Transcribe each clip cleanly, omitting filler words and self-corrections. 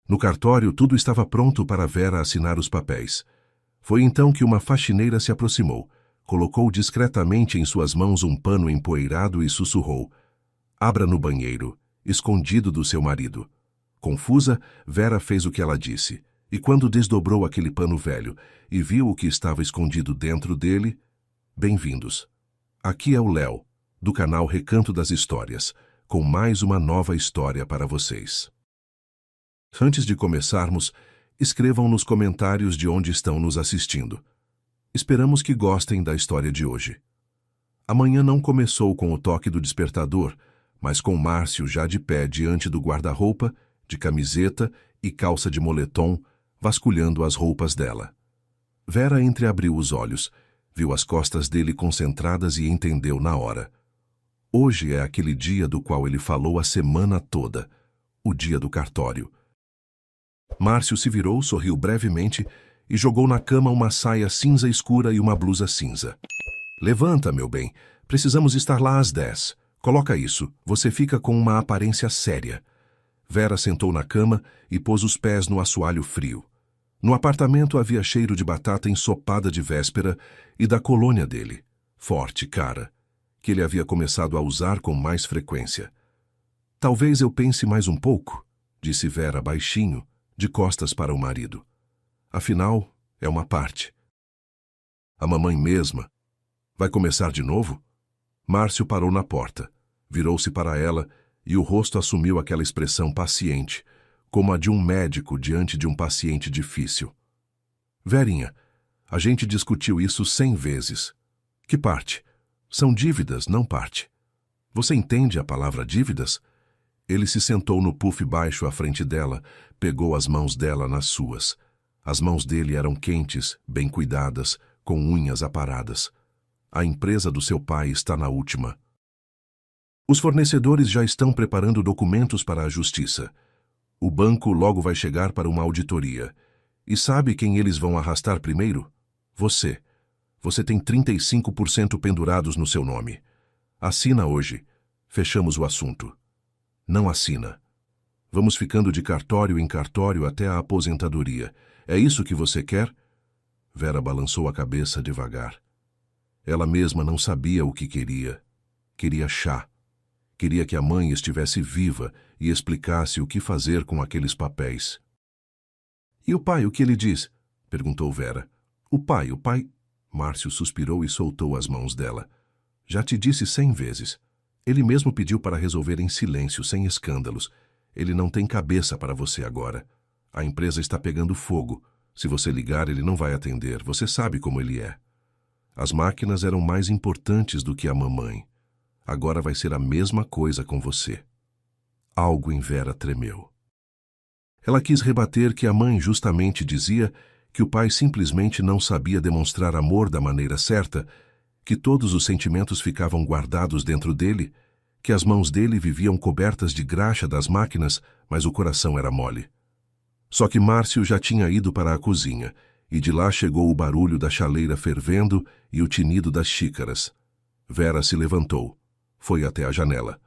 No cartório, tudo estava pronto para Vera assinar os papéis. Foi então que uma faxineira se aproximou, colocou discretamente em suas mãos um pano empoeirado e sussurrou: "Abra no banheiro, escondido do seu marido." Confusa, Vera fez o que ela disse, e quando desdobrou aquele pano velho e viu o que estava escondido dentro dele... Bem-vindos. Aqui é o Léo, do canal Recanto das Histórias, com mais uma nova história para vocês. Antes de começarmos, escrevam nos comentários de onde estão nos assistindo. Esperamos que gostem da história de hoje. Amanhã não começou com o toque do despertador, mas com Márcio já de pé diante do guarda-roupa, de camiseta e calça de moletom, vasculhando as roupas dela. Vera entreabriu os olhos, viu as costas dele concentradas e entendeu na hora. Hoje é aquele dia do qual ele falou a semana toda, o dia do cartório. Márcio se virou, sorriu brevemente e jogou na cama uma saia cinza escura e uma blusa cinza. "Levanta, meu bem. Precisamos estar lá às 10. Coloca isso. Você fica com uma aparência séria." Vera sentou na cama e pôs os pés no assoalho frio. No apartamento havia cheiro de batata ensopada de véspera e da colônia dele, forte, cara, que ele havia começado a usar com mais frequência. "Talvez eu pense mais um pouco", disse Vera baixinho, de costas para o marido. "Afinal, é uma parte." "A mamãe mesma. Vai começar de novo?" Márcio parou na porta, virou-se para ela e o rosto assumiu aquela expressão paciente, como a de um médico diante de um paciente difícil. "Verinha, a gente discutiu isso 100 vezes. Que parte? São dívidas, não parte. Você entende a palavra dívidas?" Ele se sentou no puff baixo à frente dela, pegou as mãos dela nas suas. As mãos dele eram quentes, bem cuidadas, com unhas aparadas. "A empresa do seu pai está na última. Os fornecedores já estão preparando documentos para a justiça. O banco logo vai chegar para uma auditoria. E sabe quem eles vão arrastar primeiro? Você. Você tem 35% pendurados no seu nome. Assina hoje. Fechamos o assunto." "Não assina. Vamos ficando de cartório em cartório até a aposentadoria. É isso que você quer?" Vera balançou a cabeça devagar. Ela mesma não sabia o que queria. Queria chá. Queria que a mãe estivesse viva e explicasse o que fazer com aqueles papéis. "E o pai, o que ele diz?" perguntou Vera. O pai... Márcio suspirou e soltou as mãos dela. "Já te disse 100 vezes. Ele mesmo pediu para resolver em silêncio, sem escândalos. Ele não tem cabeça para você agora. A empresa está pegando fogo. Se você ligar, ele não vai atender. Você sabe como ele é. As máquinas eram mais importantes do que a mamãe. Agora vai ser a mesma coisa com você." Algo em Vera tremeu. Ela quis rebater que a mãe justamente dizia que o pai simplesmente não sabia demonstrar amor da maneira certa, que todos os sentimentos ficavam guardados dentro dele, que as mãos dele viviam cobertas de graxa das máquinas, mas o coração era mole. Só que Márcio já tinha ido para a cozinha, e de lá chegou o barulho da chaleira fervendo e o tinido das xícaras. Vera se levantou. Foi até a janela.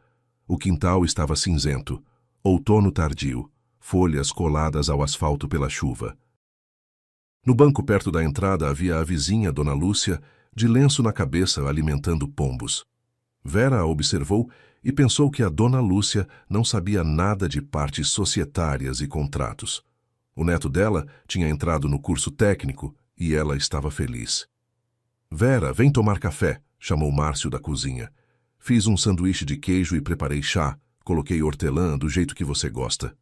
O quintal estava cinzento, outono tardio, folhas coladas ao asfalto pela chuva. No banco perto da entrada havia a vizinha, Dona Lúcia, de lenço na cabeça, alimentando pombos. Vera a observou e pensou que a Dona Lúcia não sabia nada de partes societárias e contratos. O neto dela tinha entrado no curso técnico e ela estava feliz. "Vera, vem tomar café", chamou Márcio da cozinha. "Fiz um sanduíche de queijo e preparei chá. Coloquei hortelã do jeito que você gosta."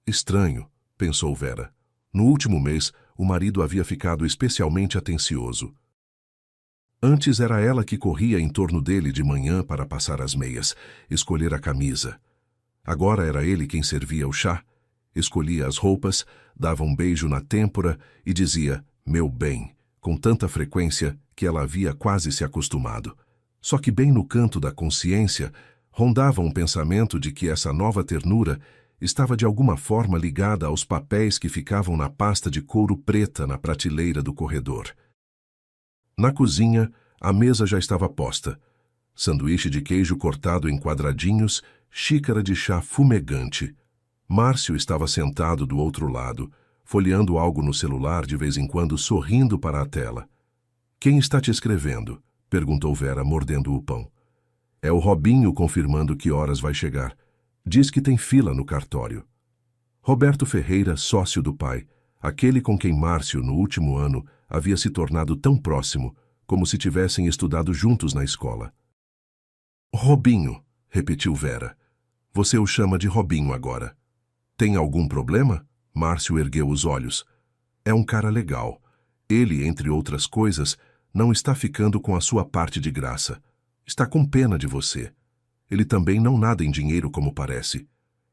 Estranho, pensou Vera. No último mês, o marido havia ficado especialmente atencioso. Antes era ela que corria em torno dele de manhã para passar as meias, escolher a camisa. Agora era ele quem servia o chá, escolhia as roupas, dava um beijo na têmpora e dizia "meu bem", com tanta frequência que ela havia quase se acostumado. Só que bem no canto da consciência, rondava um pensamento de que essa nova ternura estava de alguma forma ligada aos papéis que ficavam na pasta de couro preta na prateleira do corredor. Na cozinha, a mesa já estava posta. Sanduíche de queijo cortado em quadradinhos, xícara de chá fumegante. Márcio estava sentado do outro lado, folheando algo no celular de vez em quando, sorrindo para a tela. Quem está te escrevendo? Perguntou Vera, mordendo o pão. É o Robinho confirmando que horas vai chegar. Diz que tem fila no cartório. Roberto Ferreira, sócio do pai, aquele com quem Márcio, no último ano, havia se tornado tão próximo, como se tivessem estudado juntos na escola. Robinho, repetiu Vera. Você o chama de Robinho agora. Tem algum problema? Márcio ergueu os olhos. É um cara legal. Ele, entre outras coisas, não está ficando com a sua parte de graça. Está com pena de você. Ele também não nada em dinheiro como parece.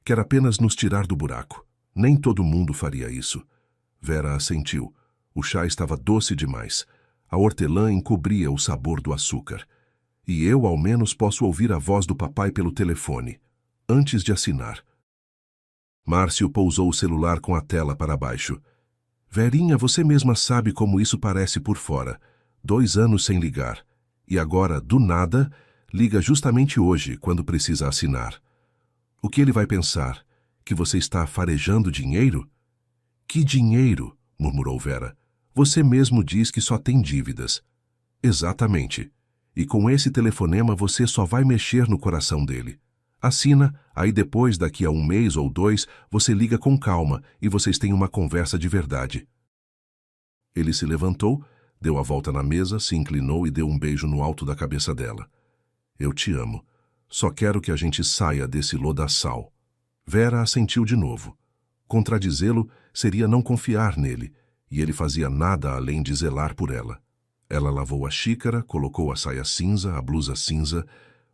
Quer apenas nos tirar do buraco. Nem todo mundo faria isso. Vera assentiu. O chá estava doce demais. A hortelã encobria o sabor do açúcar. E eu, ao menos, posso ouvir a voz do papai pelo telefone, antes de assinar. Márcio pousou o celular com a tela para baixo. Verinha, você mesma sabe como isso parece por fora. 2 anos sem ligar. E agora, do nada, liga justamente hoje, quando precisa assinar. O que ele vai pensar? Que você está farejando dinheiro? Que dinheiro? Murmurou Vera. Você mesmo diz que só tem dívidas. Exatamente. E com esse telefonema você só vai mexer no coração dele. Assina, aí depois, daqui a 1 mês ou 2, você liga com calma e vocês têm uma conversa de verdade. Ele se levantou, deu a volta na mesa, se inclinou e deu um beijo no alto da cabeça dela. Eu te amo. Só quero que a gente saia desse lodaçal. Vera assentiu de novo. Contradizê-lo seria não confiar nele, e ele fazia nada além de zelar por ela. Ela lavou a xícara, colocou a saia cinza, a blusa cinza,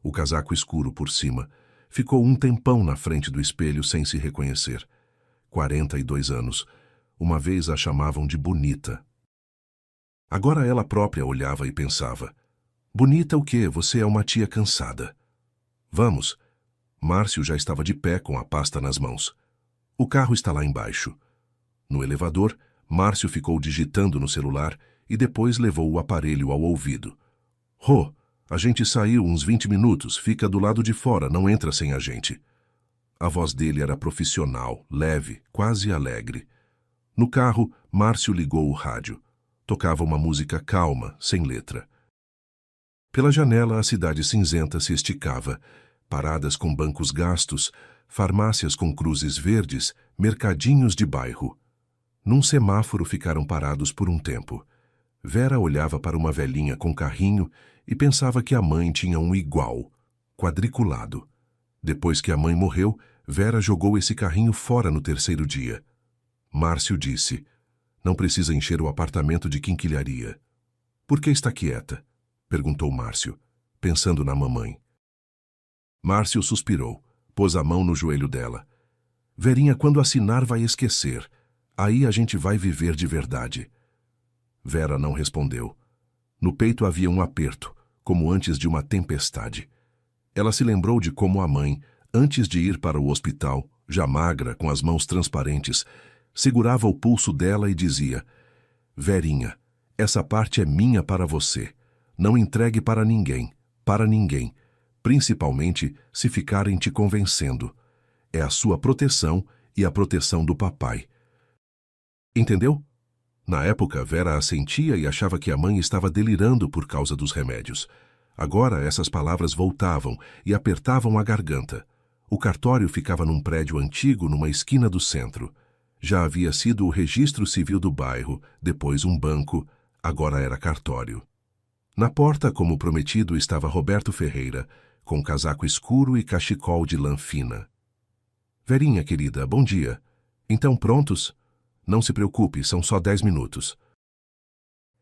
o casaco escuro por cima. Ficou um tempão na frente do espelho sem se reconhecer. 42 anos. Uma vez a chamavam de bonita. Agora ela própria olhava e pensava. Bonita o quê? Você é uma tia cansada. Vamos. Márcio já estava de pé com a pasta nas mãos. O carro está lá embaixo. No elevador, Márcio ficou digitando no celular e depois levou o aparelho ao ouvido. Rô, a gente saiu uns 20 minutos, fica do lado de fora, não entra sem a gente. A voz dele era profissional, leve, quase alegre. No carro, Márcio ligou o rádio. Tocava uma música calma, sem letra. Pela janela, a cidade cinzenta se esticava, paradas com bancos gastos, farmácias com cruzes verdes, mercadinhos de bairro. Num semáforo ficaram parados por um tempo. Vera olhava para uma velhinha com carrinho e pensava que a mãe tinha um igual, quadriculado. Depois que a mãe morreu, Vera jogou esse carrinho fora no 3º dia. Márcio disse, não precisa encher o apartamento de quinquilharia. Por que está quieta? Perguntou Márcio, pensando na mamãe. Márcio suspirou, pôs a mão no joelho dela. Verinha, quando assinar vai esquecer. Aí a gente vai viver de verdade. Vera não respondeu. No peito havia um aperto, como antes de uma tempestade. Ela se lembrou de como a mãe, antes de ir para o hospital, já magra, com as mãos transparentes, segurava o pulso dela e dizia, Verinha, essa parte é minha para você. Não entregue para ninguém, principalmente se ficarem te convencendo. É a sua proteção e a proteção do papai. Entendeu? Na época, Vera assentia e achava que a mãe estava delirando por causa dos remédios. Agora, essas palavras voltavam e apertavam a garganta. O cartório ficava num prédio antigo numa esquina do centro. Já havia sido o registro civil do bairro, depois um banco, agora era cartório. Na porta, como prometido, estava Roberto Ferreira, com casaco escuro e cachecol de lã fina. Verinha, querida, bom dia. Então, prontos? Não se preocupe, são só 10 minutos.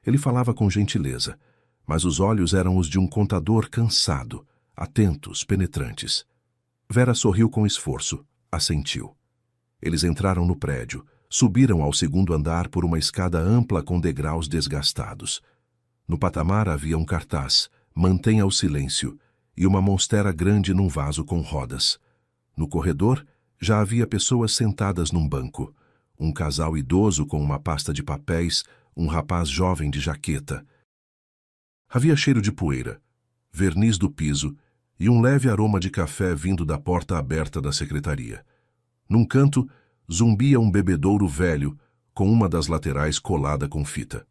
Ele falava com gentileza, mas os olhos eram os de um contador cansado, atentos, penetrantes. Vera sorriu com esforço, assentiu. Eles entraram no prédio, subiram ao 2º andar por uma escada ampla com degraus desgastados. No patamar havia um cartaz, mantenha o silêncio, e uma monstera grande num vaso com rodas. No corredor, já havia pessoas sentadas num banco. Um casal idoso com uma pasta de papéis, um rapaz jovem de jaqueta. Havia cheiro de poeira, verniz do piso e um leve aroma de café vindo da porta aberta da secretaria. Num canto, zumbia um bebedouro velho, com uma das laterais colada com fita.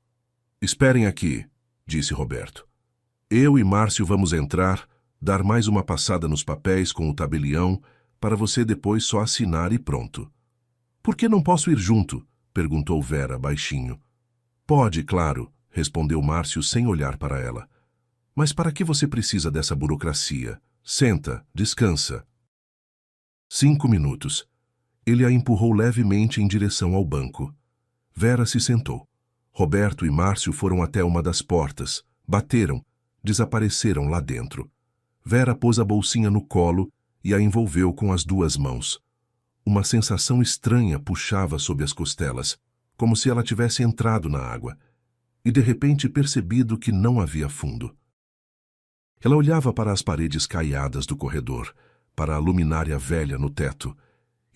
"Esperem aqui", disse Roberto. "Eu e Márcio vamos entrar, dar mais uma passada nos papéis com o tabelião, para você depois só assinar e pronto." "Por que não posso ir junto?" perguntou Vera baixinho. "Pode, claro", respondeu Márcio sem olhar para ela. "Mas para que você precisa dessa burocracia? Senta, descansa." 5 minutos. Ele a empurrou levemente em direção ao banco. Vera se sentou. Roberto e Márcio foram até uma das portas, bateram, desapareceram lá dentro. Vera pôs a bolsinha no colo e a envolveu com as 2 mãos. Uma sensação estranha puxava sob as costelas, como se ela tivesse entrado na água, e de repente percebido que não havia fundo. Ela olhava para as paredes caiadas do corredor, para a luminária velha no teto,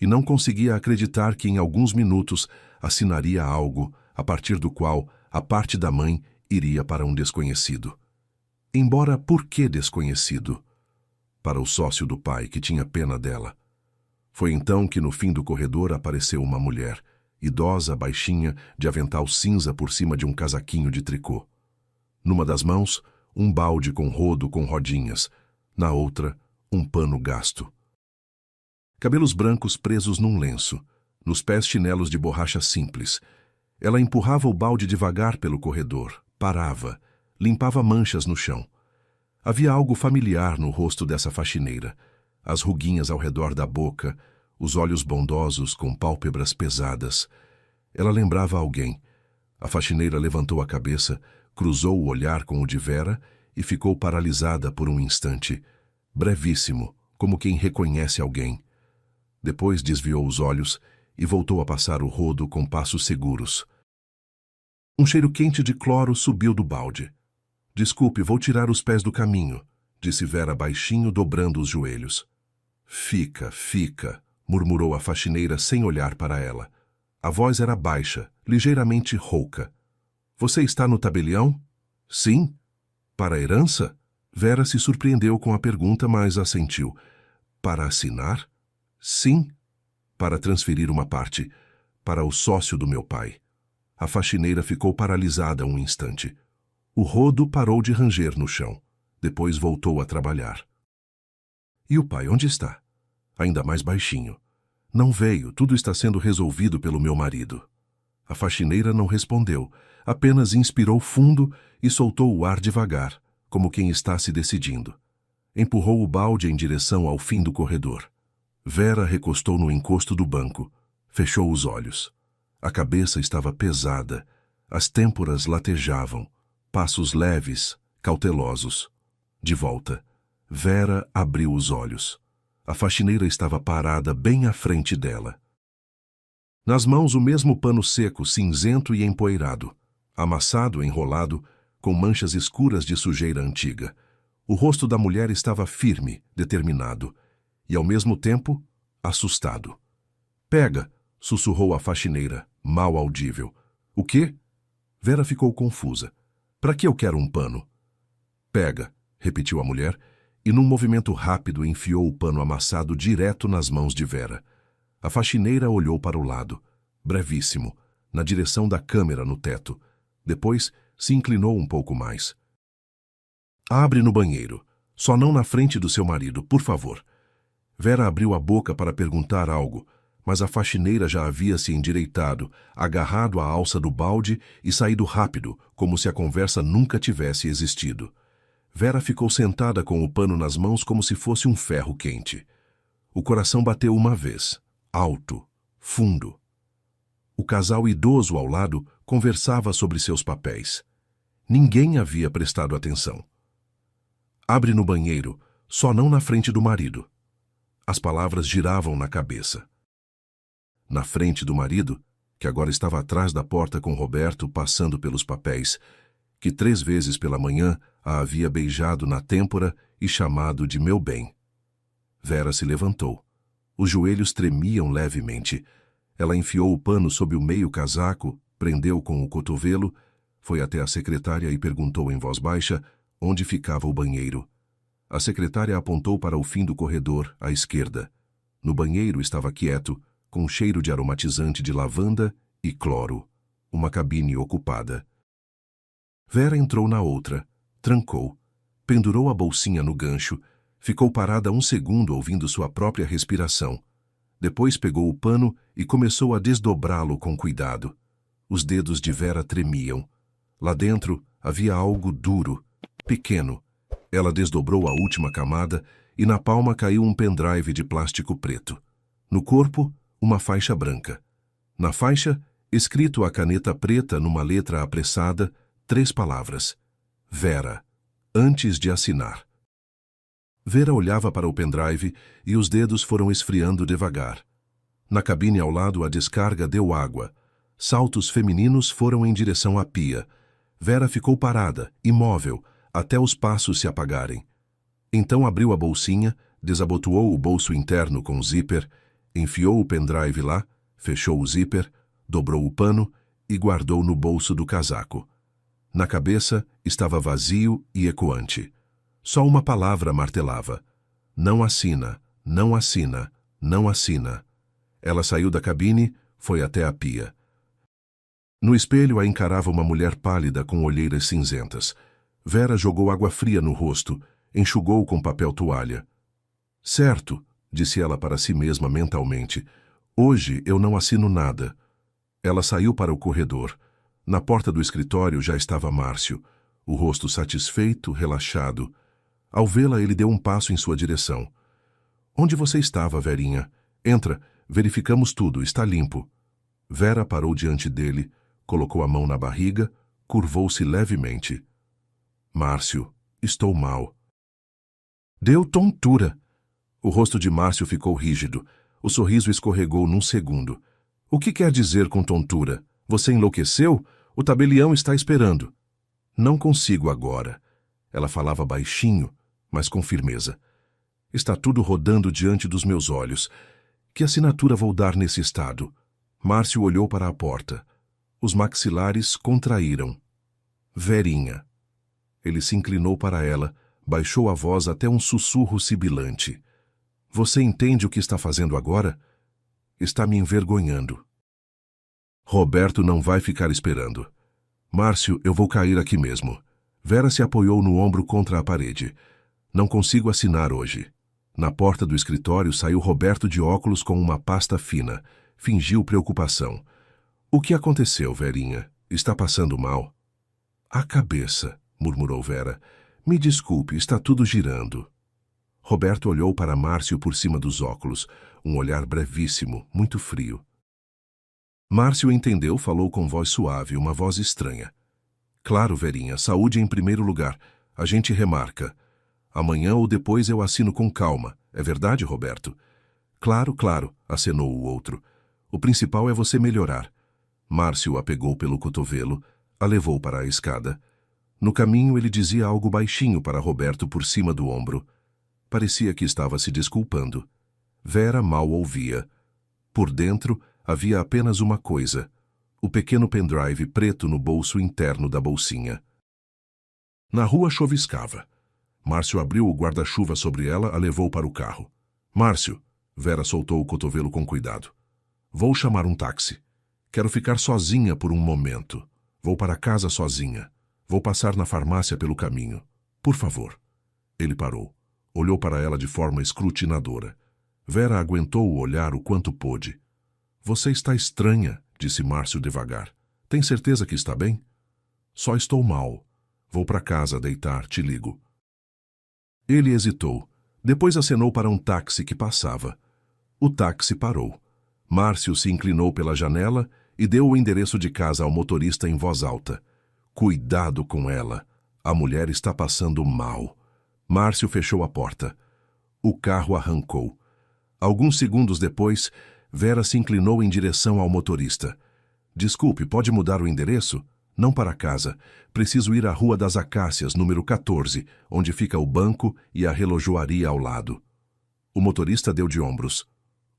e não conseguia acreditar que em alguns minutos assinaria algo a partir do qual a parte da mãe iria para um desconhecido. Embora por que desconhecido? Para o sócio do pai, que tinha pena dela. Foi então que no fim do corredor apareceu uma mulher, idosa, baixinha, de avental cinza por cima de um casaquinho de tricô. Numa das mãos, um balde com rodo com rodinhas, na outra, um pano gasto. Cabelos brancos presos num lenço, nos pés chinelos de borracha simples. Ela empurrava o balde devagar pelo corredor, parava, limpava manchas no chão. Havia algo familiar no rosto dessa faxineira, as ruguinhas ao redor da boca, os olhos bondosos com pálpebras pesadas. Ela lembrava alguém. A faxineira levantou a cabeça, cruzou o olhar com o de Vera e ficou paralisada por um instante, brevíssimo, como quem reconhece alguém. Depois desviou os olhos e voltou a passar o rodo com passos seguros. Um cheiro quente de cloro subiu do balde. "Desculpe, vou tirar os pés do caminho", disse Vera baixinho, dobrando os joelhos. Fica", murmurou a faxineira sem olhar para ela. A voz era baixa, ligeiramente rouca. "Você está no tabelião?" "Sim." "Para a herança?" Vera se surpreendeu com a pergunta, mas assentiu. "Para assinar?" "Sim." "Para transferir uma parte, para o sócio do meu pai." A faxineira ficou paralisada um instante. O rodo parou de ranger no chão. Depois voltou a trabalhar. "E o pai onde está?" Ainda mais baixinho. "Não veio, tudo está sendo resolvido pelo meu marido." A faxineira não respondeu, apenas inspirou fundo e soltou o ar devagar, como quem está se decidindo. Empurrou o balde em direção ao fim do corredor. Vera recostou no encosto do banco, fechou os olhos. A cabeça estava pesada, as têmporas latejavam, passos leves, cautelosos. De volta, Vera abriu os olhos. A faxineira estava parada bem à frente dela. Nas mãos o mesmo pano seco, cinzento e empoeirado, amassado, enrolado, com manchas escuras de sujeira antiga. O rosto da mulher estava firme, determinado, e ao mesmo tempo, assustado. "Pega", sussurrou a faxineira, mal audível. "O quê?" Vera ficou confusa. "Para que eu quero um pano?" "Pega", repetiu a mulher, e num movimento rápido enfiou o pano amassado direto nas mãos de Vera. A faxineira olhou para o lado, brevíssimo, na direção da câmera no teto. Depois se inclinou um pouco mais. "Abre no banheiro. Só não na frente do seu marido, por favor." Vera abriu a boca para perguntar algo, mas a faxineira já havia se endireitado, agarrado à alça do balde e saído rápido, como se a conversa nunca tivesse existido. Vera ficou sentada com o pano nas mãos como se fosse um ferro quente. O coração bateu uma vez, alto, fundo. O casal idoso ao lado conversava sobre seus papéis. Ninguém havia prestado atenção. "Abre no banheiro, só não na frente do marido." As palavras giravam na cabeça. Na frente do marido, que agora estava atrás da porta com Roberto passando pelos papéis, que 3 vezes pela manhã a havia beijado na têmpora e chamado de meu bem. Vera se levantou. Os joelhos tremiam levemente. Ela enfiou o pano sob o meio casaco, prendeu com o cotovelo, foi até a secretária e perguntou em voz baixa onde ficava o banheiro. A secretária apontou para o fim do corredor, à esquerda. No banheiro estava quieto, com cheiro de aromatizante de lavanda e cloro. Uma cabine ocupada. Vera entrou na outra, trancou, pendurou a bolsinha no gancho, ficou parada 1 segundo ouvindo sua própria respiração. Depois pegou o pano e começou a desdobrá-lo com cuidado. Os dedos de Vera tremiam. Lá dentro havia algo duro, pequeno. Ela desdobrou a última camada e na palma caiu um pendrive de plástico preto. No corpo, uma faixa branca. Na faixa, escrito a caneta preta numa letra apressada, 3 palavras. Vera, antes de assinar. Vera olhava para o pendrive e os dedos foram esfriando devagar. Na cabine ao lado, a descarga deu água. Saltos femininos foram em direção à pia. Vera ficou parada, imóvel, até os passos se apagarem. Então abriu a bolsinha, desabotoou o bolso interno com zíper, enfiou o pendrive lá, fechou o zíper, dobrou o pano e guardou no bolso do casaco. Na cabeça estava vazio e ecoante. Só uma palavra martelava. Não assina, não assina, não assina. Ela saiu da cabine, foi até a pia. No espelho a encarava uma mulher pálida com olheiras cinzentas. Vera jogou água fria no rosto, enxugou com papel toalha. Certo, disse ela para si mesma mentalmente. Hoje eu não assino nada. Ela saiu para o corredor. Na porta do escritório já estava Márcio, o rosto satisfeito, relaxado. Ao vê-la, ele deu um passo em sua direção. Onde você estava, Verinha? Entra, verificamos tudo, está limpo. Vera parou diante dele, colocou a mão na barriga, curvou-se levemente. Márcio, estou mal. Deu tontura. O rosto de Márcio ficou rígido. O sorriso escorregou num segundo. O que quer dizer com tontura? Você enlouqueceu? O tabelião está esperando. Não consigo agora. Ela falava baixinho, mas com firmeza. Está tudo rodando diante dos meus olhos. Que assinatura vou dar nesse estado? Márcio olhou para a porta. Os maxilares contraíram. Verinha. Ele se inclinou para ela, baixou a voz até um sussurro sibilante. Você entende o que está fazendo agora? Está me envergonhando. Roberto não vai ficar esperando. Márcio, eu vou cair aqui mesmo. Vera se apoiou no ombro contra a parede. Não consigo assinar hoje. Na porta do escritório saiu Roberto de óculos com uma pasta fina. Fingiu preocupação. O que aconteceu, Verinha? Está passando mal? A cabeça, murmurou Vera. Me desculpe, está tudo girando. Roberto olhou para Márcio por cima dos óculos, um olhar brevíssimo, muito frio. Márcio entendeu, falou com voz suave, uma voz estranha. Claro, Verinha, saúde em primeiro lugar. A gente remarca. Amanhã ou depois eu assino com calma. É verdade, Roberto? Claro, claro, acenou o outro. O principal é você melhorar. Márcio a pegou pelo cotovelo, a levou para a escada. No caminho ele dizia algo baixinho para Roberto por cima do ombro. Parecia que estava se desculpando. Vera mal ouvia. Por dentro havia apenas uma coisa: o pequeno pendrive preto no bolso interno da bolsinha. Na rua choviscava. Márcio abriu o guarda-chuva sobre ela, a levou para o carro. Márcio, Vera soltou o cotovelo com cuidado. Vou chamar um táxi. Quero ficar sozinha por um momento. Vou para casa sozinha. Vou passar na farmácia pelo caminho. Por favor. Ele parou. Olhou para ela de forma escrutinadora. Vera aguentou o olhar o quanto pôde. Você está estranha, disse Márcio devagar. Tem certeza que está bem? Só estou mal. Vou para casa deitar, te ligo. Ele hesitou. Depois acenou para um táxi que passava. O táxi parou. Márcio se inclinou pela janela e deu o endereço de casa ao motorista em voz alta. Cuidado com ela. A mulher está passando mal. Márcio fechou a porta. O carro arrancou. Alguns segundos depois, Vera se inclinou em direção ao motorista. Desculpe, pode mudar o endereço? Não para casa. Preciso ir à Rua das Acácias, número 14, onde fica o banco e a relojoaria ao lado. O motorista deu de ombros.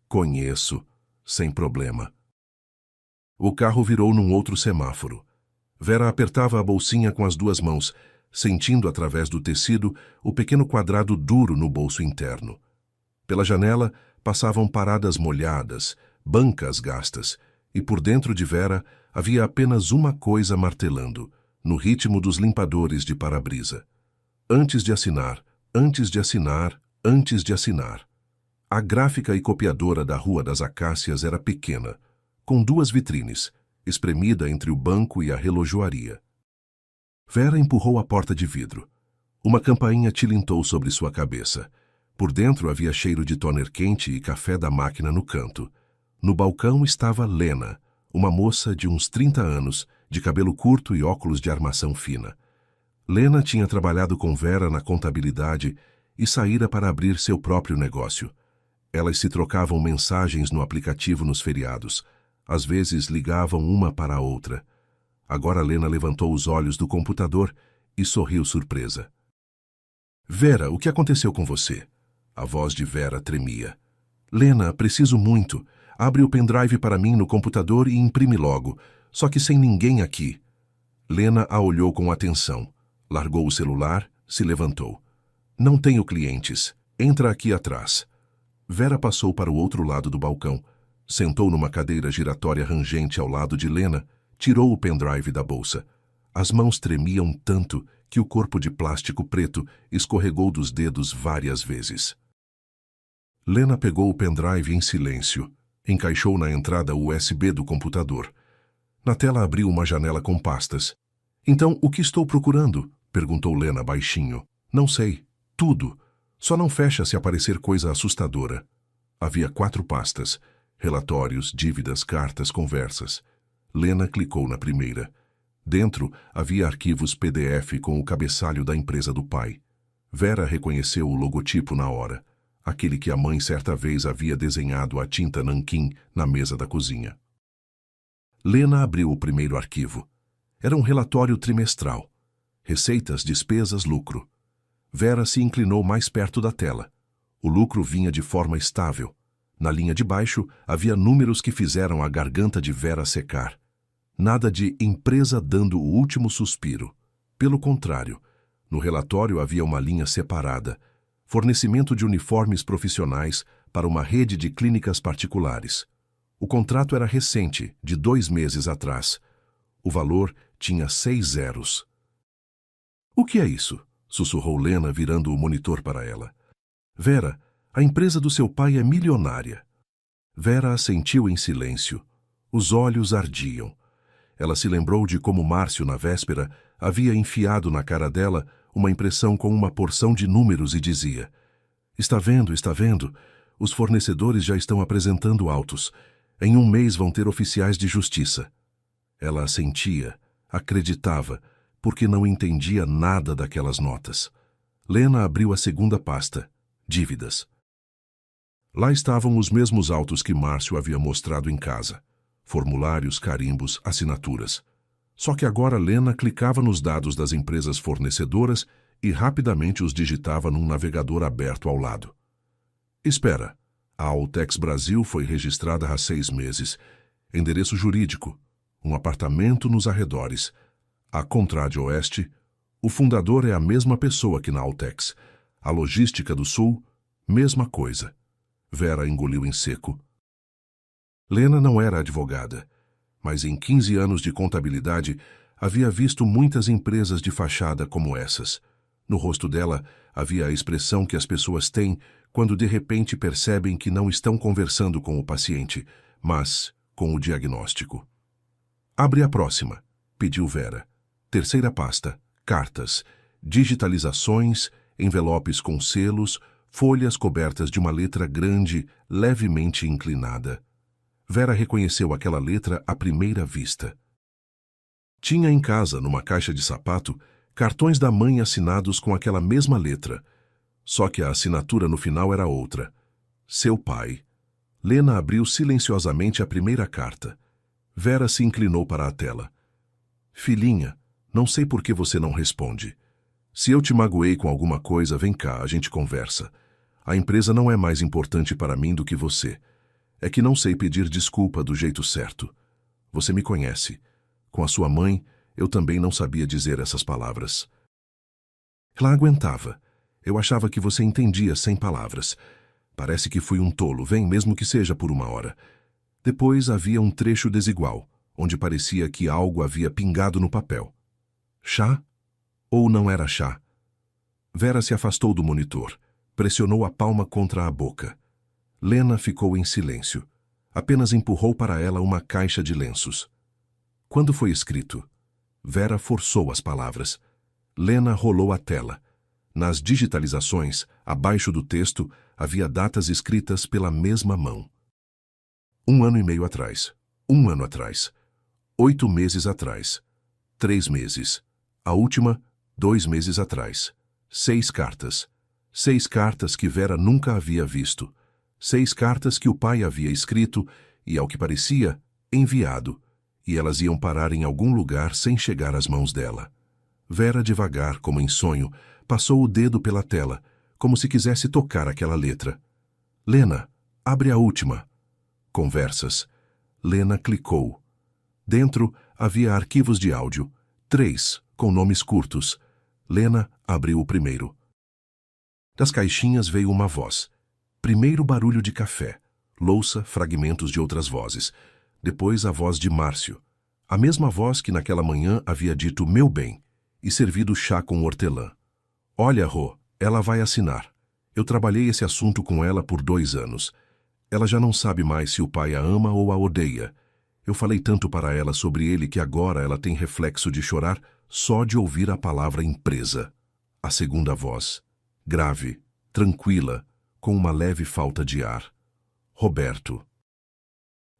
Conheço. Sem problema. O carro virou num outro semáforo. Vera apertava a bolsinha com as 2 mãos, sentindo através do tecido o pequeno quadrado duro no bolso interno. Pela janela passavam paradas molhadas, bancas gastas, e por dentro de Vera havia apenas uma coisa martelando, no ritmo dos limpadores de para-brisa. Antes de assinar, antes de assinar, antes de assinar. A gráfica e copiadora da Rua das Acácias era pequena, com 2 vitrines, espremida entre o banco e a relojoaria. Vera empurrou a porta de vidro. Uma campainha tilintou sobre sua cabeça. Por dentro havia cheiro de toner quente e café da máquina no canto. No balcão estava Lena, uma moça de uns 30 anos, de cabelo curto e óculos de armação fina. Lena tinha trabalhado com Vera na contabilidade e saíra para abrir seu próprio negócio. Elas se trocavam mensagens no aplicativo nos feriados. Às vezes ligavam uma para a outra. Agora Lena levantou os olhos do computador e sorriu surpresa. Vera, o que aconteceu com você? A voz de Vera tremia. Lena, preciso muito. Abre o pendrive para mim no computador e imprime logo, só que sem ninguém aqui. Lena a olhou com atenção. Largou o celular, se levantou. Não tenho clientes. Entra aqui atrás. Vera passou para o outro lado do balcão. Sentou numa cadeira giratória rangente ao lado de Lena, tirou o pendrive da bolsa. As mãos tremiam tanto que o corpo de plástico preto escorregou dos dedos várias vezes. Lena pegou o pendrive em silêncio, encaixou na entrada USB do computador. Na tela abriu uma janela com pastas. Então, o que estou procurando? Perguntou Lena baixinho. Não sei. Tudo. Só não fecha se aparecer coisa assustadora. Havia 4 pastas. Relatórios, dívidas, cartas, conversas. Lena clicou na primeira. Dentro havia arquivos PDF com o cabeçalho da empresa do pai. Vera reconheceu o logotipo na hora, aquele que a mãe certa vez havia desenhado à tinta nanquim na mesa da cozinha. Lena abriu o primeiro arquivo. Era um relatório trimestral. Receitas, despesas, lucro. Vera se inclinou mais perto da tela. O lucro vinha de forma estável. Na linha de baixo havia números que fizeram a garganta de Vera secar. Nada de empresa dando o último suspiro. Pelo contrário, no relatório havia uma linha separada. Fornecimento de uniformes profissionais para uma rede de clínicas particulares. O contrato era recente, de 2 meses atrás. O valor tinha 6 zeros. O que é isso? Sussurrou Lena, virando o monitor para ela. Vera, a empresa do seu pai é milionária. Vera assentiu em silêncio. Os olhos ardiam. Ela se lembrou de como Márcio, na véspera, havia enfiado na cara dela uma impressão com uma porção de números e dizia: Está vendo, os fornecedores já estão apresentando autos. Em 1 mês vão ter oficiais de justiça. Ela assentia, acreditava, porque não entendia nada daquelas notas. Lena abriu a segunda pasta, dívidas. Lá estavam os mesmos autos que Márcio havia mostrado em casa. Formulários, carimbos, assinaturas. Só que agora Lena clicava nos dados das empresas fornecedoras e rapidamente os digitava num navegador aberto ao lado. Espera, a Altex Brasil foi registrada há 6 meses. Endereço jurídico, um apartamento nos arredores. A Contrade Oeste, o fundador é a mesma pessoa que na Altex. A Logística do Sul, mesma coisa. Vera engoliu em seco. Lena não era advogada, mas em 15 anos de contabilidade havia visto muitas empresas de fachada como essas. No rosto dela havia a expressão que as pessoas têm quando de repente percebem que não estão conversando com o paciente, mas com o diagnóstico. Abre a próxima, pediu Vera. Terceira pasta, cartas, digitalizações, envelopes com selos, folhas cobertas de uma letra grande, levemente inclinada. Vera reconheceu aquela letra à primeira vista. Tinha em casa, numa caixa de sapato, cartões da mãe assinados com aquela mesma letra, só que a assinatura no final era outra. Seu pai. Lena abriu silenciosamente a primeira carta. Vera se inclinou para a tela. Filhinha, não sei por que você não responde. Se eu te magoei com alguma coisa, vem cá, a gente conversa. A empresa não é mais importante para mim do que você. É que não sei pedir desculpa do jeito certo. Você me conhece. Com a sua mãe, eu também não sabia dizer essas palavras. Ela aguentava. Eu achava que você entendia sem palavras. Parece que fui um tolo, vem mesmo que seja por 1 hora. Depois havia um trecho desigual, onde parecia que algo havia pingado no papel. Chá? Ou não era chá? Vera se afastou do monitor, pressionou a palma contra a boca. Lena ficou em silêncio. Apenas empurrou para ela uma caixa de lenços. Quando foi escrito? Vera forçou as palavras. Lena rolou a tela. Nas digitalizações, abaixo do texto, havia datas escritas pela mesma mão. 1 ano e meio atrás. 1 ano atrás. 8 meses atrás. 3 meses. A última, 2 meses atrás. 6 cartas. 6 cartas que Vera nunca havia visto. 6 cartas que o pai havia escrito e, ao que parecia, enviado, e elas iam parar em algum lugar sem chegar às mãos dela. Vera, devagar, como em sonho, passou o dedo pela tela, como se quisesse tocar aquela letra. Lena, abre a última. Conversas. Lena clicou. Dentro havia arquivos de áudio, 3, com nomes curtos. Lena abriu o primeiro. Das caixinhas veio uma voz. Primeiro barulho de café, louça, fragmentos de outras vozes. Depois a voz de Márcio. A mesma voz que naquela manhã havia dito meu bem e servido chá com hortelã. Olha, Rô, ela vai assinar. Eu trabalhei esse assunto com ela por 2 anos. Ela já não sabe mais se o pai a ama ou a odeia. Eu falei tanto para ela sobre ele que agora ela tem reflexo de chorar só de ouvir a palavra empresa. A segunda voz, grave, tranquila, com uma leve falta de ar. Roberto.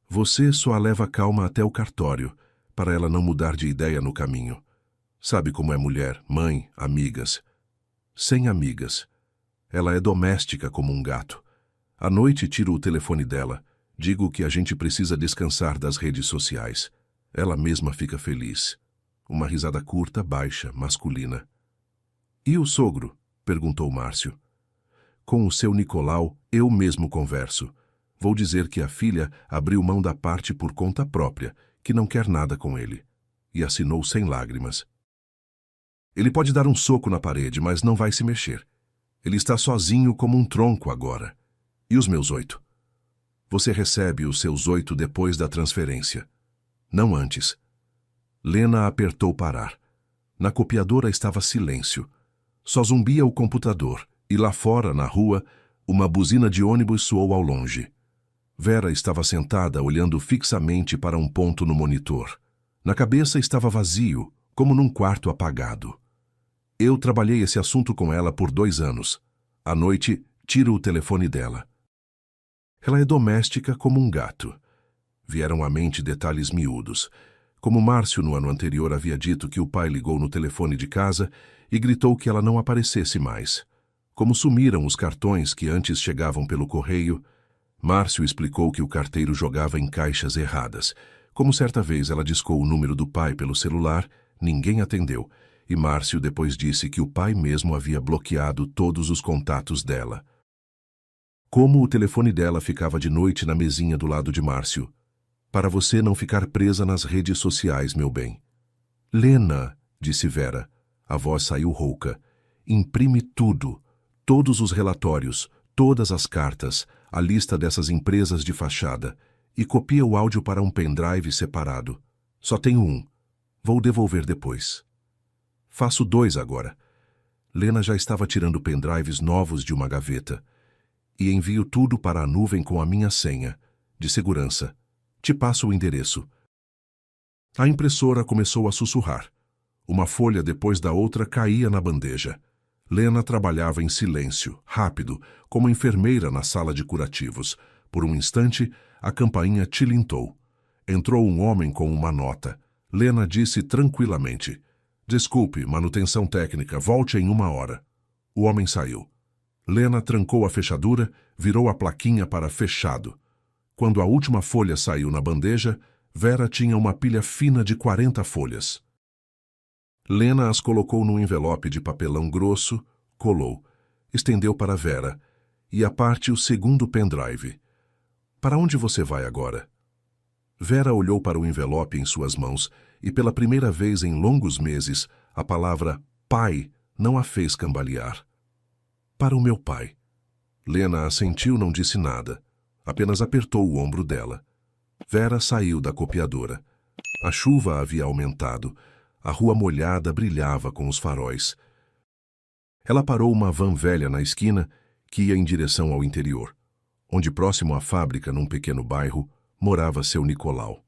Você só a leva calma até o cartório, para ela não mudar de ideia no caminho. Sabe como é mulher, mãe, amigas. Sem amigas. Ela é doméstica como um gato. À noite tiro o telefone dela, digo que a gente precisa descansar das redes sociais. Ela mesma fica feliz. Uma risada curta, baixa, masculina. E o sogro? Perguntou Márcio. Com o seu Nicolau, eu mesmo converso. Vou dizer que a filha abriu mão da parte por conta própria, que não quer nada com ele. E assinou sem lágrimas. Ele pode dar um soco na parede, mas não vai se mexer. Ele está sozinho como um tronco agora. E os meus 8? Você recebe os seus 8 depois da transferência. Não antes. Lena apertou parar. Na copiadora estava silêncio. Só zumbia o computador. E lá fora, na rua, uma buzina de ônibus soou ao longe. Vera estava sentada olhando fixamente para um ponto no monitor. Na cabeça estava vazio, como num quarto apagado. Eu trabalhei esse assunto com ela por 2 anos. À noite, tiro o telefone dela. Ela é doméstica como um gato. Vieram à mente detalhes miúdos. Como Márcio no ano anterior havia dito que o pai ligou no telefone de casa e gritou que ela não aparecesse mais. Como sumiram os cartões que antes chegavam pelo correio, Márcio explicou que o carteiro jogava em caixas erradas. Como certa vez ela discou o número do pai pelo celular, ninguém atendeu, e Márcio depois disse que o pai mesmo havia bloqueado todos os contatos dela. Como o telefone dela ficava de noite na mesinha do lado de Márcio. Para você não ficar presa nas redes sociais, meu bem. Lena, disse Vera. A voz saiu rouca. Imprime tudo. Todos os relatórios, todas as cartas, a lista dessas empresas de fachada, e copia o áudio para um pendrive separado. Só tenho um. Vou devolver depois. Faço 2 agora. Lena já estava tirando pendrives novos de uma gaveta. E envio tudo para a nuvem com a minha senha, de segurança. Te passo o endereço. A impressora começou a sussurrar. Uma folha depois da outra caía na bandeja. Lena trabalhava em silêncio, rápido, como enfermeira na sala de curativos. Por um instante, a campainha tilintou. Entrou um homem com uma nota. Lena disse tranquilamente: Desculpe, manutenção técnica, volte em 1 hora. O homem saiu. Lena trancou a fechadura, virou a plaquinha para fechado. Quando a última folha saiu na bandeja, Vera tinha uma pilha fina de 40 folhas. Lena as colocou num envelope de papelão grosso, colou, estendeu para Vera, e aparte o segundo pendrive. Para onde você vai agora? Vera olhou para o envelope em suas mãos e pela primeira vez em longos meses, a palavra pai não a fez cambalear. Para o meu pai. Lena assentiu, não disse nada, apenas apertou o ombro dela. Vera saiu da copiadora. A chuva havia aumentado. A rua molhada brilhava com os faróis. Ela parou uma van velha na esquina que ia em direção ao interior, onde, próximo à fábrica, num pequeno bairro, morava seu Nicolau.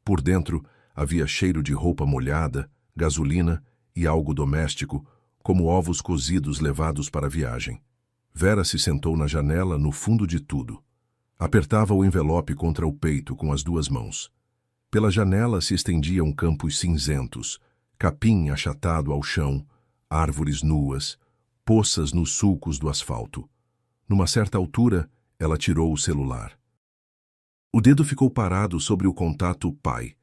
Por dentro havia cheiro de roupa molhada, gasolina e algo doméstico, como ovos cozidos levados para a viagem. Vera se sentou na janela, no fundo de tudo. Apertava o envelope contra o peito com as duas mãos. Pela janela se estendiam campos cinzentos, capim achatado ao chão, árvores nuas, poças nos sulcos do asfalto. Numa certa altura, ela tirou o celular. O dedo ficou parado sobre o contato pai.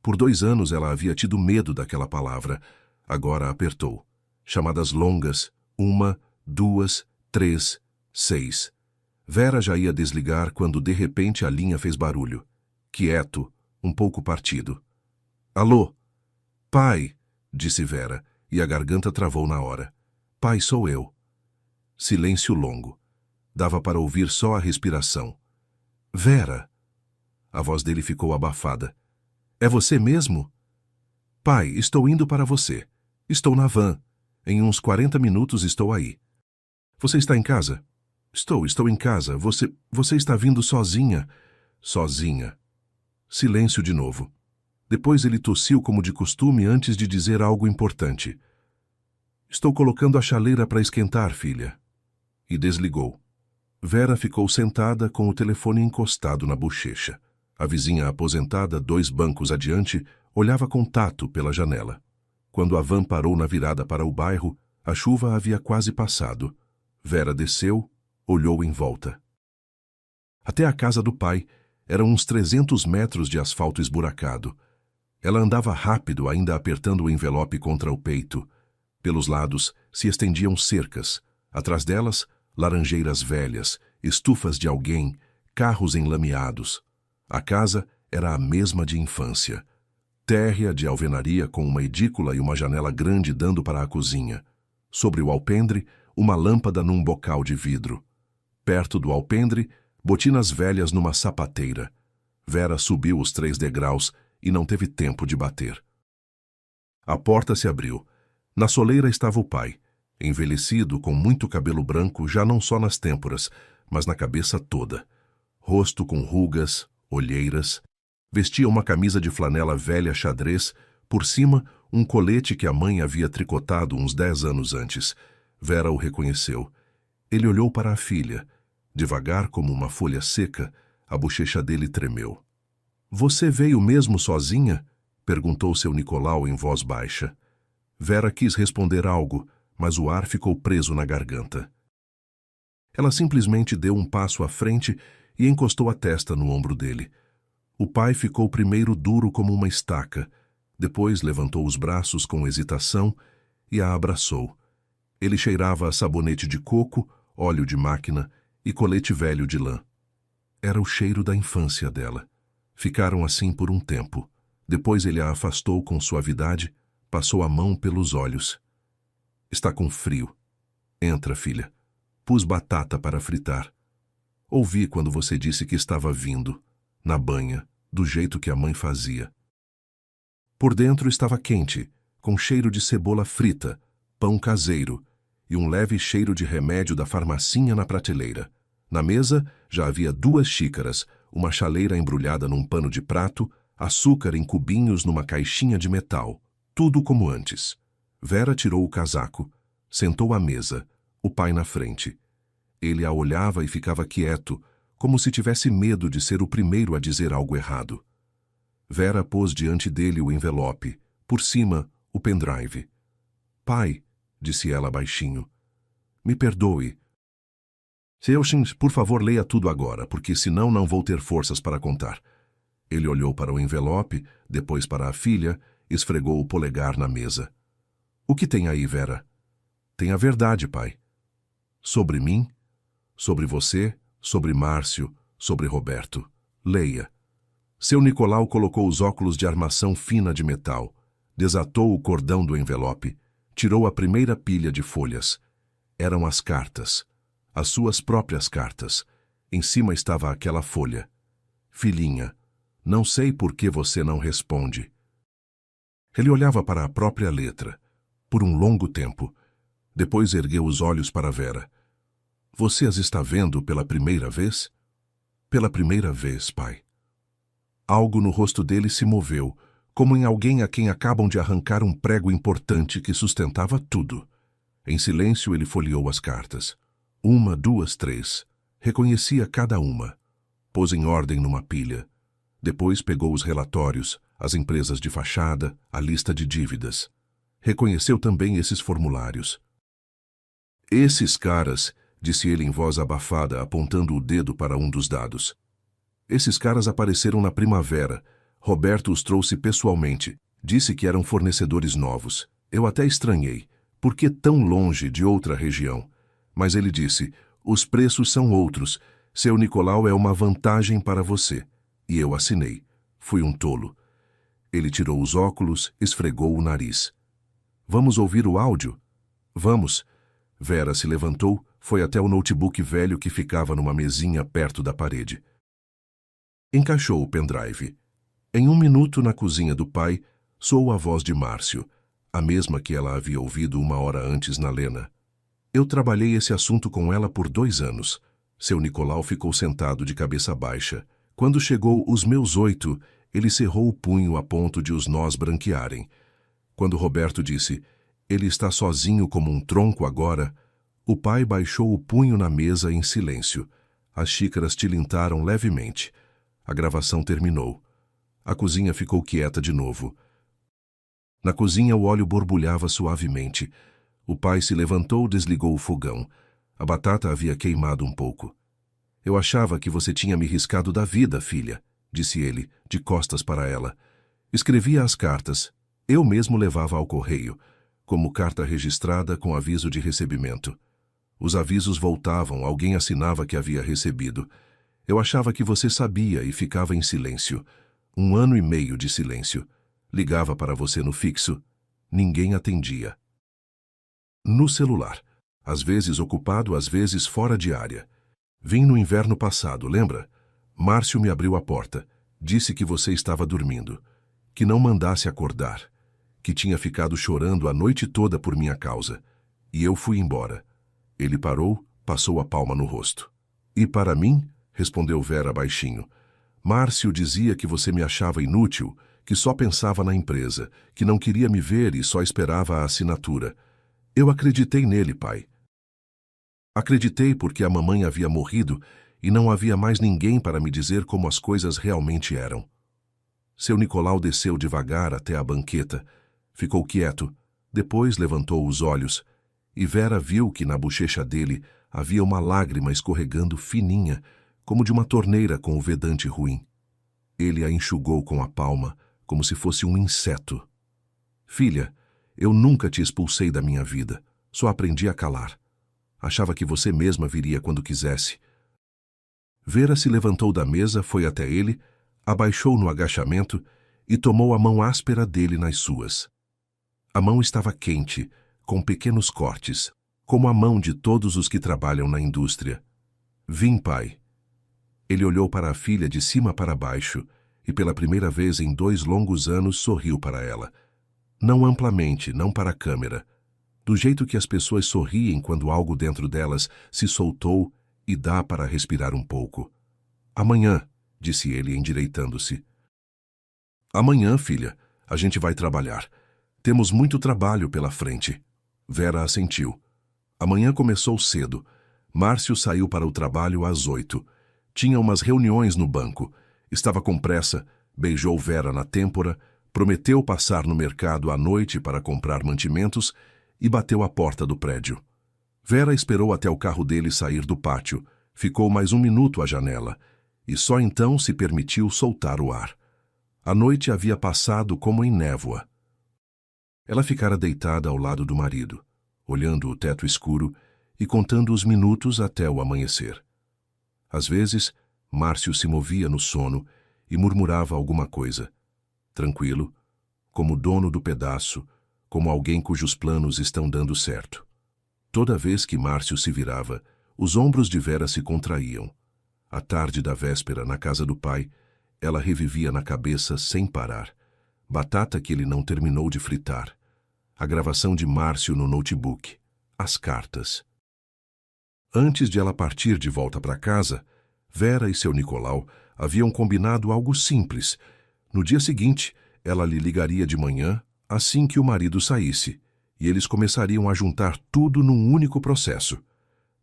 Por 2 anos ela havia tido medo daquela palavra. Agora apertou. Chamadas longas, 1, 2, 3, 6. Vera já ia desligar quando de repente a linha fez barulho. Quieto, um pouco partido. Alô? Pai, disse Vera, e a garganta travou na hora. Pai, sou eu. Silêncio longo. Dava para ouvir só a respiração. Vera. A voz dele ficou abafada. É você mesmo? Pai, estou indo para você. Estou na van. Em uns 40 minutos estou aí. Você está em casa? Estou em casa. Você está vindo sozinha? Sozinha. Silêncio de novo. Depois ele tossiu como de costume antes de dizer algo importante. Estou colocando a chaleira para esquentar, filha. E desligou. Vera ficou sentada com o telefone encostado na bochecha. A vizinha aposentada, 2 bancos adiante, olhava com tato pela janela. Quando a van parou na virada para o bairro, a chuva havia quase passado. Vera desceu, olhou em volta. Até a casa do pai eram uns 300 metros de asfalto esburacado. Ela andava rápido, ainda apertando o envelope contra o peito. Pelos lados se estendiam cercas. Atrás delas, laranjeiras velhas, estufas de alguém, carros enlameados. A casa era a mesma de infância. Térrea de alvenaria com uma edícula e uma janela grande dando para a cozinha. Sobre o alpendre, uma lâmpada num bocal de vidro. Perto do alpendre, botinas velhas numa sapateira. Vera subiu os 3 degraus e não teve tempo de bater. A porta se abriu. Na soleira estava o pai, envelhecido, com muito cabelo branco, já não só nas têmporas, mas na cabeça toda. Rosto com rugas, olheiras. Vestia uma camisa de flanela velha xadrez, por cima um colete que a mãe havia tricotado uns 10 anos antes. Vera o reconheceu. Ele olhou para a filha. Devagar como uma folha seca, a bochecha dele tremeu. Você veio mesmo sozinha? Perguntou seu Nicolau em voz baixa. Vera quis responder algo, mas o ar ficou preso na garganta. Ela simplesmente deu um passo à frente e encostou a testa no ombro dele. O pai ficou primeiro duro como uma estaca, depois levantou os braços com hesitação e a abraçou. Ele cheirava a sabonete de coco, óleo de máquina e colete velho de lã. Era o cheiro da infância dela. Ficaram assim por um tempo. Depois ele a afastou com suavidade, passou a mão pelos olhos. Está com frio. Entra, filha. Pus batata para fritar. Ouvi quando você disse que estava vindo, na banha, do jeito que a mãe fazia. Por dentro estava quente, com cheiro de cebola frita, pão caseiro e um leve cheiro de remédio da farmacinha na prateleira. Na mesa já havia 2 xícaras, uma chaleira embrulhada num pano de prato, açúcar em cubinhos numa caixinha de metal. Tudo como antes. Vera tirou o casaco, sentou à mesa, o pai na frente. Ele a olhava e ficava quieto, como se tivesse medo de ser o primeiro a dizer algo errado. Vera pôs diante dele o envelope, por cima, o pendrive. Pai, disse ela baixinho, me perdoe. Seoshins, por favor, leia tudo agora, porque senão não vou ter forças para contar. Ele olhou para o envelope, depois para a filha, esfregou o polegar na mesa. O que tem aí, Vera? Tem a verdade, pai. Sobre mim, sobre você, sobre Márcio, sobre Roberto. Leia. Seu Nicolau colocou os óculos de armação fina de metal, desatou o cordão do envelope, tirou a primeira pilha de folhas. Eram as cartas, as suas próprias cartas. Em cima estava aquela folha. Filhinha, Não sei por que você não responde. Ele olhava para a própria letra, por um longo tempo. Depois ergueu os olhos para Vera. Você as está vendo pela primeira vez? Pela primeira vez, pai. Algo no rosto dele se moveu, como em alguém a quem acabam de arrancar um prego importante que sustentava tudo. Em silêncio ele folheou as cartas. 1, 2, 3. Reconhecia cada uma. Pôs em ordem numa pilha. Depois pegou os relatórios, as empresas de fachada, a lista de dívidas. Reconheceu também esses formulários. Esses caras, disse ele em voz abafada, apontando o dedo para um dos dados. Esses caras apareceram na primavera. Roberto os trouxe pessoalmente. Disse que eram fornecedores novos. Eu até estranhei. Por que tão longe de outra região? Mas ele disse, os preços são outros. Seu Nicolau é uma vantagem para você. E eu assinei. Fui um tolo. Ele tirou os óculos, esfregou o nariz. Vamos ouvir o áudio? Vamos. Vera se levantou, foi até o notebook velho que ficava numa mesinha perto da parede. Encaixou o pendrive. Em 1 minuto na cozinha do pai, soou a voz de Márcio, a mesma que ela havia ouvido 1 hora antes na Lena. Eu trabalhei esse assunto com ela por 2 anos. Seu Nicolau ficou sentado de cabeça baixa. Quando chegou os meus 8, ele cerrou o punho a ponto de os nós branquearem. Quando Roberto disse, ele está sozinho como um tronco agora, o pai baixou o punho na mesa em silêncio. As xícaras tilintaram levemente. A gravação terminou. A cozinha ficou quieta de novo. Na cozinha o óleo borbulhava suavemente. O pai se levantou, desligou o fogão. A batata havia queimado um pouco. Eu achava que você tinha me riscado da vida, filha, disse ele, de costas para ela. Escrevia as cartas. Eu mesmo levava ao correio, como carta registrada com aviso de recebimento. Os avisos voltavam, alguém assinava que havia recebido. Eu achava que você sabia e ficava em silêncio. 1 ano e meio de silêncio. Ligava para você no fixo. Ninguém atendia. No celular. Às vezes ocupado, às vezes fora de área. Vim no inverno passado, lembra? Márcio me abriu a porta. Disse que você estava dormindo. Que não mandasse acordar. Que tinha ficado chorando a noite toda por minha causa. E eu fui embora. Ele parou, passou a palma no rosto. E para mim? Respondeu Vera baixinho. Márcio dizia que você me achava inútil, que só pensava na empresa, que não queria me ver e só esperava a assinatura. Eu acreditei nele, pai. Acreditei porque a mamãe havia morrido e não havia mais ninguém para me dizer como as coisas realmente eram. Seu Nicolau desceu devagar até a banqueta. Ficou quieto. Depois levantou os olhos. E Vera viu que na bochecha dele havia uma lágrima escorregando fininha, como de uma torneira com o vedante ruim. Ele a enxugou com a palma, como se fosse um inseto. Filha, eu nunca te expulsei da minha vida. Só aprendi a calar. Achava que você mesma viria quando quisesse. Vera se levantou da mesa, foi até ele, abaixou no agachamento e tomou a mão áspera dele nas suas. A mão estava quente, com pequenos cortes, como a mão de todos os que trabalham na indústria. Vim, pai. Ele olhou para a filha de cima para baixo e pela primeira vez em 2 longos anos sorriu para ela. Não amplamente, não para a câmera. Do jeito que as pessoas sorriem quando algo dentro delas se soltou e dá para respirar um pouco. Amanhã, disse ele endireitando-se. Amanhã, filha, a gente vai trabalhar. Temos muito trabalho pela frente. Vera assentiu. Amanhã começou cedo. Márcio saiu para o trabalho às 8. Tinha umas reuniões no banco. Estava com pressa, beijou Vera na têmpora, prometeu passar no mercado à noite para comprar mantimentos e bateu à porta do prédio. Vera esperou até o carro dele sair do pátio, ficou mais 1 minuto à janela, e só então se permitiu soltar o ar. A noite havia passado como em névoa. Ela ficara deitada ao lado do marido, olhando o teto escuro e contando os minutos até o amanhecer. Às vezes, Márcio se movia no sono e murmurava alguma coisa. Tranquilo, como dono do pedaço, como alguém cujos planos estão dando certo. Toda vez que Márcio se virava, os ombros de Vera se contraíam. À tarde da véspera, na casa do pai, ela revivia na cabeça sem parar. Batata que ele não terminou de fritar. A gravação de Márcio no notebook. As cartas. Antes de ela partir de volta para casa, Vera e seu Nicolau haviam combinado algo simples. No dia seguinte, ela lhe ligaria de manhã, assim que o marido saísse, e eles começariam a juntar tudo num único processo.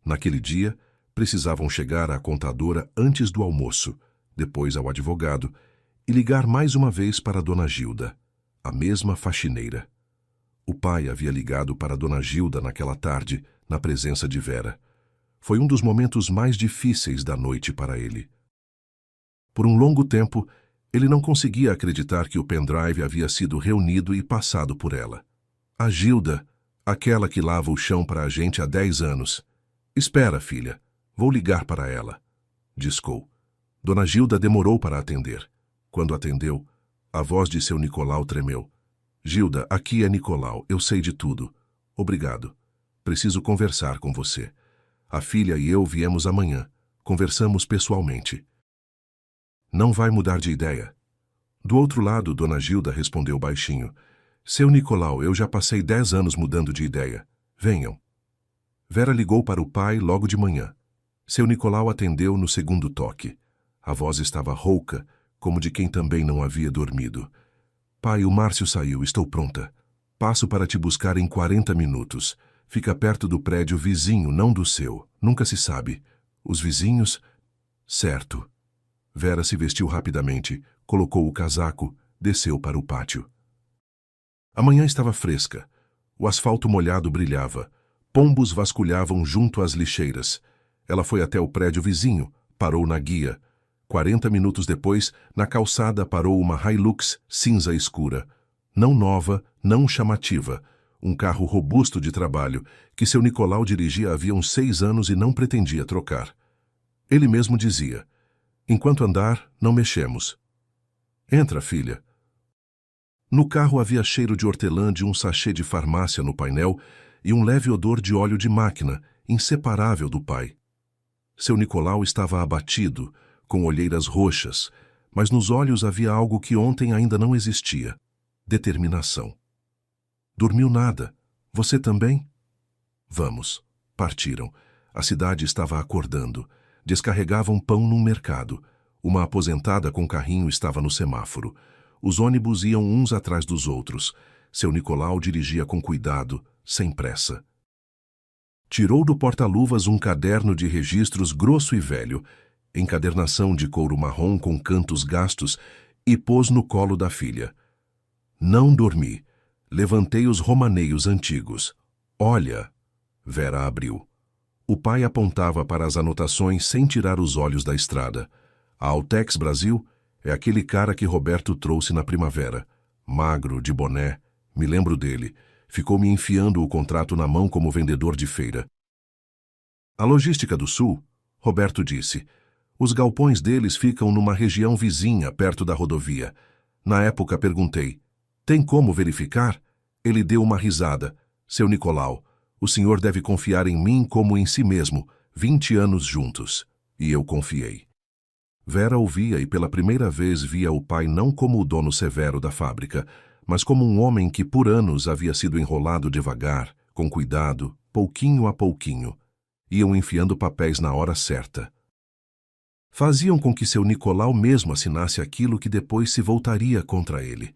Naquele dia, precisavam chegar à contadora antes do almoço, depois ao advogado, e ligar mais uma vez para Dona Gilda, a mesma faxineira. O pai havia ligado para Dona Gilda naquela tarde, na presença de Vera. Foi um dos momentos mais difíceis da noite para ele. Por um longo tempo, ele não conseguia acreditar que o pendrive havia sido reunido e passado por ela. A Gilda, aquela que lava o chão para a gente há 10 anos. Espera, filha, vou ligar para ela, discou. Dona Gilda demorou para atender. Quando atendeu, a voz de seu Nicolau tremeu. Gilda, aqui é Nicolau, eu sei de tudo. Obrigado. Preciso conversar com você. A filha e eu viemos amanhã. Conversamos pessoalmente. Não vai mudar de ideia. Do outro lado, Dona Gilda respondeu baixinho. Seu Nicolau, eu já passei 10 anos mudando de ideia. Venham. Vera ligou para o pai logo de manhã. Seu Nicolau atendeu no segundo toque. A voz estava rouca, como de quem também não havia dormido. Pai, o Márcio saiu, estou pronta. Passo para te buscar em 40 minutos. Fica perto do prédio vizinho, não do seu. Nunca se sabe. Os vizinhos... Certo. Vera se vestiu rapidamente, colocou o casaco, desceu para o pátio. A manhã estava fresca. O asfalto molhado brilhava. Pombos vasculhavam junto às lixeiras. Ela foi até o prédio vizinho, parou na guia. 40 minutos depois, na calçada parou uma Hilux cinza escura. Não nova, não chamativa. Um carro robusto de trabalho, que seu Nicolau dirigia havia uns 6 anos e não pretendia trocar. Ele mesmo dizia, enquanto andar, não mexemos. Entra, filha. No carro havia cheiro de hortelã de um sachê de farmácia no painel e um leve odor de óleo de máquina, inseparável do pai. Seu Nicolau estava abatido, com olheiras roxas, mas nos olhos havia algo que ontem ainda não existia. Determinação. Dormiu nada. Você também? Vamos. Partiram. A cidade estava acordando. Descarregavam pão num mercado. Uma aposentada com carrinho estava no semáforo. Os ônibus iam uns atrás dos outros. Seu Nicolau dirigia com cuidado, sem pressa. Tirou do porta-luvas um caderno de registros grosso e velho, encadernação de couro marrom com cantos gastos, e pôs no colo da filha. Não dormi. Levantei os romaneios antigos. Olha! Vera abriu. O pai apontava para as anotações sem tirar os olhos da estrada. A Altex Brasil é aquele cara que Roberto trouxe na primavera. Magro, de boné. Me lembro dele. Ficou me enfiando o contrato na mão como vendedor de feira. A Logística do Sul, Roberto disse. Os galpões deles ficam numa região vizinha, perto da rodovia. Na época perguntei, tem como verificar? Ele deu uma risada. Seu Nicolau, o senhor deve confiar em mim como em si mesmo, 20 anos juntos. E eu confiei. Vera ouvia e pela primeira vez via o pai não como o dono severo da fábrica, mas como um homem que por anos havia sido enrolado devagar, com cuidado, pouquinho a pouquinho. Iam enfiando papéis na hora certa. Faziam com que seu Nicolau mesmo assinasse aquilo que depois se voltaria contra ele.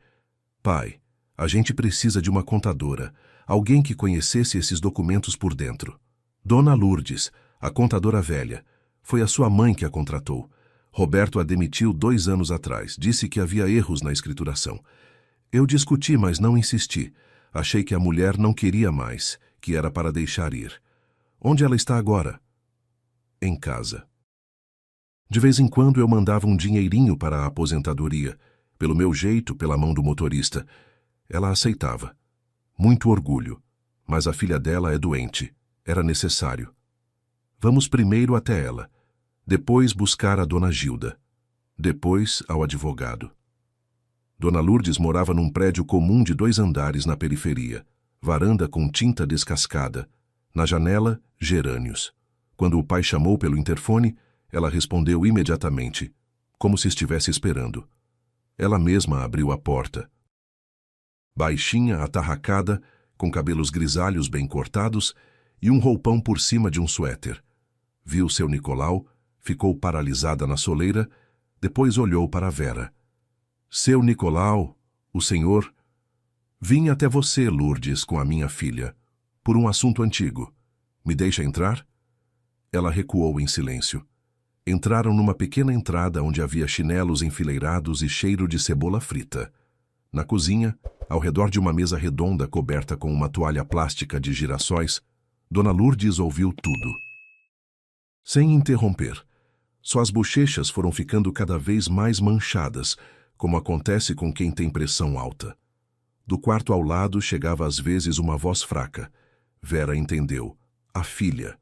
Pai, a gente precisa de uma contadora, alguém que conhecesse esses documentos por dentro. Dona Lourdes, a contadora velha, foi a sua mãe que a contratou. Roberto a demitiu 2 anos atrás, disse que havia erros na escrituração. Eu discuti, mas não insisti. Achei que a mulher não queria mais, que era para deixar ir. Onde ela está agora? Em casa. De vez em quando eu mandava um dinheirinho para a aposentadoria, pelo meu jeito, pela mão do motorista. Ela aceitava. Muito orgulho. Mas a filha dela é doente. Era necessário. Vamos primeiro até ela. Depois buscar a Dona Gilda. Depois ao advogado. Dona Lourdes morava num prédio comum de 2 andares na periferia. Varanda com tinta descascada. Na janela, gerânios. Quando o pai chamou pelo interfone, ela respondeu imediatamente. como se estivesse esperando. Ela mesma abriu a porta. Baixinha, atarracada, com cabelos grisalhos bem cortados e um roupão por cima de um suéter. Viu seu Nicolau, ficou paralisada na soleira, depois olhou para Vera. Seu Nicolau, o senhor... Vim até você, Lourdes, com a minha filha, por um assunto antigo. Me deixa entrar? Ela recuou em silêncio. Entraram numa pequena entrada onde havia chinelos enfileirados e cheiro de cebola frita. Na cozinha, ao redor de uma mesa redonda coberta com uma toalha plástica de girassóis, Dona Lourdes ouviu tudo. Sem interromper. Suas bochechas foram ficando cada vez mais manchadas, como acontece com quem tem pressão alta. Do quarto ao lado chegava às vezes uma voz fraca. Vera entendeu. A filha.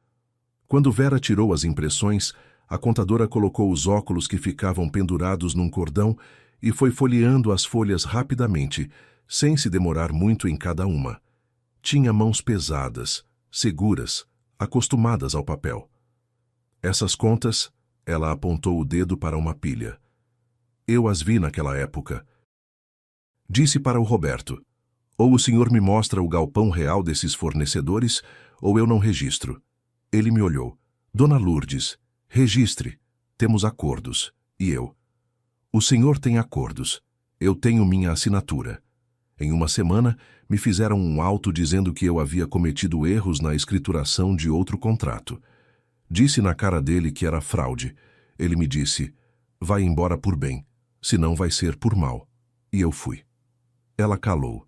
Quando Vera tirou as impressões, a contadora colocou os óculos que ficavam pendurados num cordão e foi folheando as folhas rapidamente, sem se demorar muito em cada uma. Tinha mãos pesadas, seguras, acostumadas ao papel. Essas contas, ela apontou o dedo para uma pilha. Eu as vi naquela época. Disse para o Roberto: ou o senhor me mostra o galpão real desses fornecedores, ou eu não registro. Ele me olhou. Dona Lourdes, registre. Temos acordos. E eu? O senhor tem acordos. Eu tenho minha assinatura. Em uma semana, me fizeram um auto dizendo que eu havia cometido erros na escrituração de outro contrato. Disse na cara dele que era fraude. Ele me disse: vai embora por bem, senão vai ser por mal. E eu fui. Ela calou.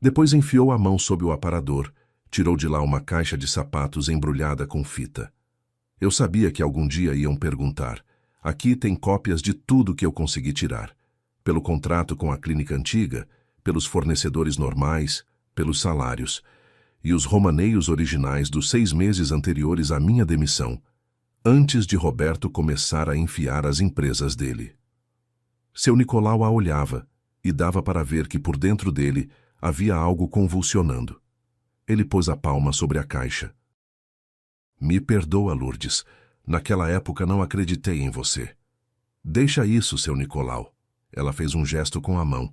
Depois enfiou a mão sob o aparador, tirou de lá uma caixa de sapatos embrulhada com fita. Eu sabia que algum dia iam perguntar. Aqui tem cópias de tudo que eu consegui tirar. Pelo contrato com a clínica antiga, pelos fornecedores normais, pelos salários, e os romaneios originais dos 6 meses anteriores à minha demissão, antes de Roberto começar a enfiar as empresas dele. Seu Nicolau a olhava, e dava para ver que por dentro dele havia algo convulsionando. Ele pôs a palma sobre a caixa. Me perdoa, Lourdes. Naquela época não acreditei em você. Deixa isso, seu Nicolau. Ela fez um gesto com a mão.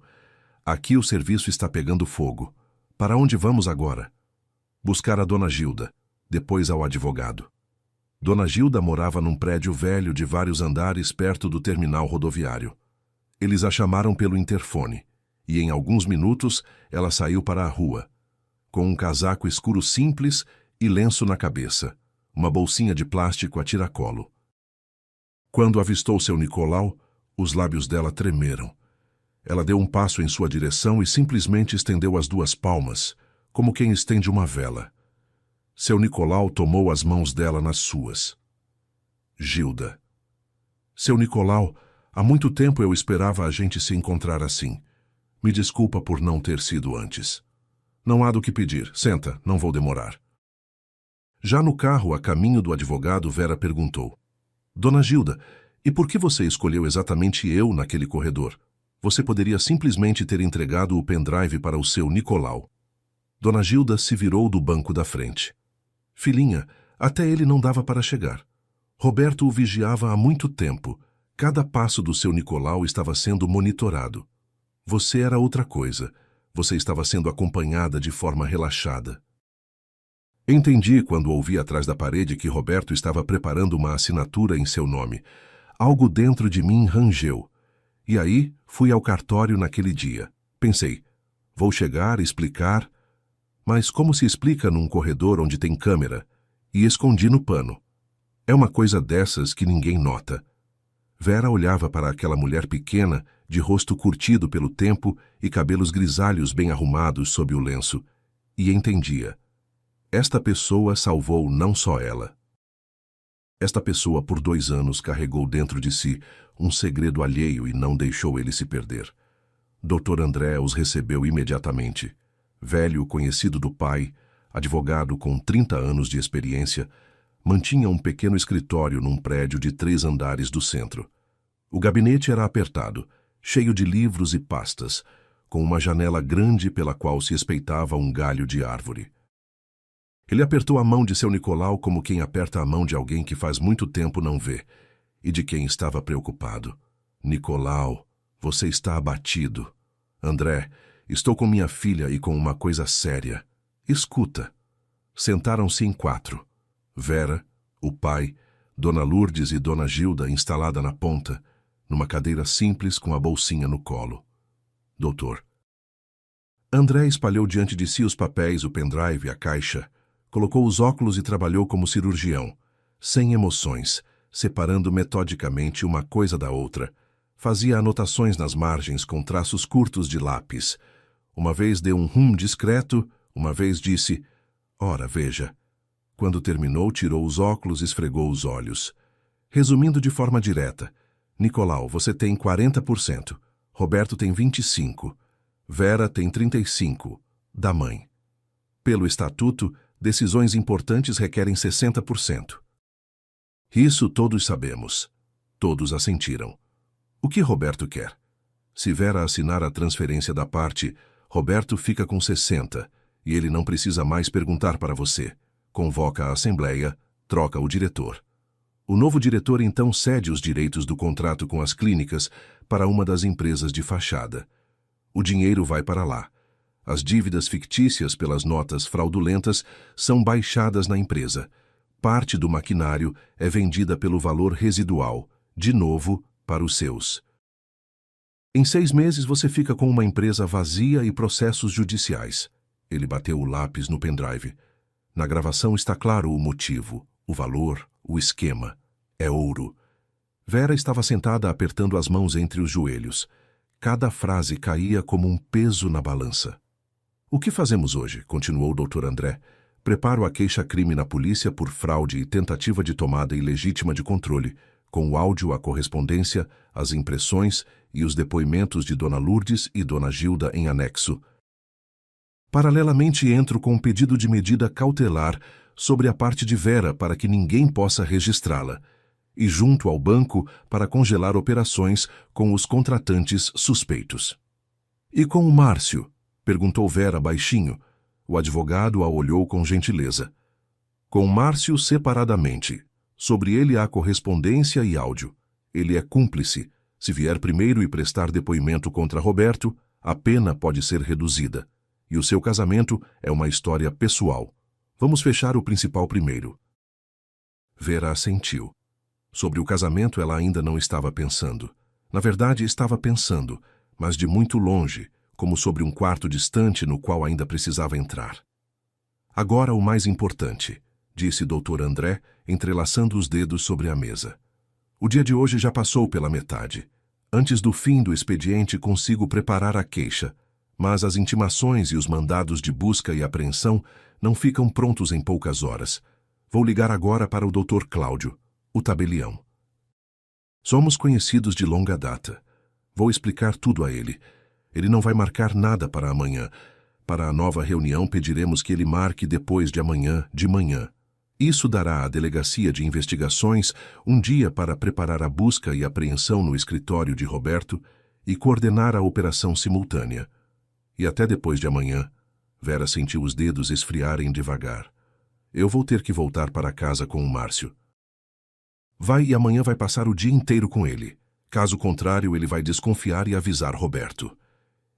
Aqui o serviço está pegando fogo. Para onde vamos agora? Buscar a Dona Gilda, depois ao advogado. Dona Gilda morava num prédio velho de vários andares perto do terminal rodoviário. Eles a chamaram pelo interfone, e em alguns minutos ela saiu para a rua, com um casaco escuro simples e lenço na cabeça, uma bolsinha de plástico a tiracolo. Quando avistou seu Nicolau, os lábios dela tremeram. Ela deu um passo em sua direção e simplesmente estendeu as 2 palmas, como quem estende uma vela. Seu Nicolau tomou as mãos dela nas suas. Gilda. Seu Nicolau, há muito tempo eu esperava a gente se encontrar assim. Me desculpa por não ter sido antes. Não há do que pedir. Senta, não vou demorar. Já no carro, a caminho do advogado, Vera perguntou: Dona Gilda, e por que você escolheu exatamente eu naquele corredor? Você poderia simplesmente ter entregado o pendrive para o seu Nicolau. Dona Gilda se virou do banco da frente. Filhinha, até ele não dava para chegar. Roberto o vigiava há muito tempo. Cada passo do seu Nicolau estava sendo monitorado. Você era outra coisa. Você estava sendo acompanhada de forma relaxada. Entendi quando ouvi atrás da parede que Roberto estava preparando uma assinatura em seu nome. Algo dentro de mim rangeu. E aí, fui ao cartório naquele dia. Pensei, vou chegar, explicar... Mas como se explica num corredor onde tem câmera? E escondi no pano. É uma coisa dessas que ninguém nota. Vera olhava para aquela mulher pequena, de rosto curtido pelo tempo e cabelos grisalhos bem arrumados sob o lenço, e entendia. Esta pessoa salvou não só ela. Esta pessoa por 2 anos carregou dentro de si um segredo alheio e não deixou ele se perder. Dr. André os recebeu imediatamente. Velho conhecido do pai, advogado com 30 anos de experiência, mantinha um pequeno escritório num prédio de 3 andares do centro. O gabinete era apertado, cheio de livros e pastas, com uma janela grande pela qual se espeitava um galho de árvore. Ele apertou a mão de seu Nicolau como quem aperta a mão de alguém que faz muito tempo não vê, e de quem estava preocupado. Nicolau, você está abatido. André, estou com minha filha e com uma coisa séria. Escuta. Sentaram-se em 4. Vera, o pai, Dona Lourdes e Dona Gilda instalada na ponta, numa cadeira simples com a bolsinha no colo. Doutor. André espalhou diante de si os papéis, o pendrive, a caixa, colocou os óculos e trabalhou como cirurgião, sem emoções, separando metodicamente uma coisa da outra. Fazia anotações nas margens com traços curtos de lápis. Uma vez deu um discreto, uma vez disse: "Ora, veja." Quando terminou, tirou os óculos e esfregou os olhos. Resumindo de forma direta: Nicolau, você tem 40%, Roberto tem 25%, Vera tem 35%, da mãe. Pelo estatuto, decisões importantes requerem 60%. Isso todos sabemos. Todos assentiram. O que Roberto quer? Se Vera assinar a transferência da parte, Roberto fica com 60%, e ele não precisa mais perguntar para você. Convoca a assembleia, troca o diretor. O novo diretor então cede os direitos do contrato com as clínicas para uma das empresas de fachada. O dinheiro vai para lá. As dívidas fictícias pelas notas fraudulentas são baixadas na empresa. Parte do maquinário é vendida pelo valor residual, de novo, para os seus. Em 6 meses você fica com uma empresa vazia e processos judiciais. Ele bateu o lápis no pendrive. Na gravação está claro o motivo, o valor, o esquema. É ouro. Vera estava sentada apertando as mãos entre os joelhos. Cada frase caía como um peso na balança. O que fazemos hoje? Continuou o Dr. André. Preparo a queixa-crime na polícia por fraude e tentativa de tomada ilegítima de controle, com o áudio, a correspondência, as impressões e os depoimentos de Dona Lourdes e Dona Gilda em anexo. Paralelamente, entro com um pedido de medida cautelar sobre a parte de Vera para que ninguém possa registrá-la, e junto ao banco para congelar operações com os contratantes suspeitos. E com o Márcio? Perguntou Vera baixinho. O advogado a olhou com gentileza. Com Márcio separadamente. Sobre ele há correspondência e áudio. Ele é cúmplice. Se vier primeiro e prestar depoimento contra Roberto, a pena pode ser reduzida. E o seu casamento é uma história pessoal. Vamos fechar o principal primeiro. Vera assentiu. Sobre o casamento ela ainda não estava pensando. Na verdade, estava pensando, mas de muito longe, como sobre um quarto distante no qual ainda precisava entrar. Agora o mais importante, disse Dr. André, entrelaçando os dedos sobre a mesa. O dia de hoje já passou pela metade. Antes do fim do expediente consigo preparar a queixa, mas as intimações e os mandados de busca e apreensão não ficam prontos em poucas horas. Vou ligar agora para o Dr. Cláudio, o tabelião. Somos conhecidos de longa data. Vou explicar tudo a ele. Ele não vai marcar nada para amanhã. Para a nova reunião pediremos que ele marque depois de amanhã, de manhã. Isso dará à Delegacia de Investigações um dia para preparar a busca e apreensão no escritório de Roberto e coordenar a operação simultânea. E até depois de amanhã, Vera sentiu os dedos esfriarem devagar. Eu vou ter que voltar para casa com o Márcio. Vai e amanhã vai passar o dia inteiro com ele. Caso contrário, ele vai desconfiar e avisar Roberto.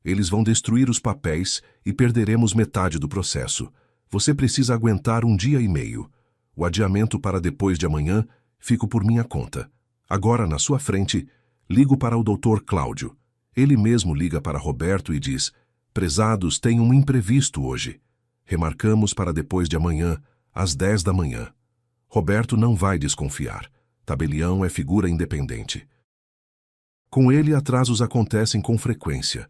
Eles vão destruir os papéis e perderemos metade do processo. Você precisa aguentar 1 dia e meio. O adiamento para depois de amanhã fico por minha conta. Agora, na sua frente, ligo para o Dr. Cláudio. Ele mesmo liga para Roberto e diz: "Prezados, tem um imprevisto hoje. Remarcamos para depois de amanhã, às 10 da manhã. Roberto não vai desconfiar. Tabelião é figura independente. Com ele, atrasos acontecem com frequência.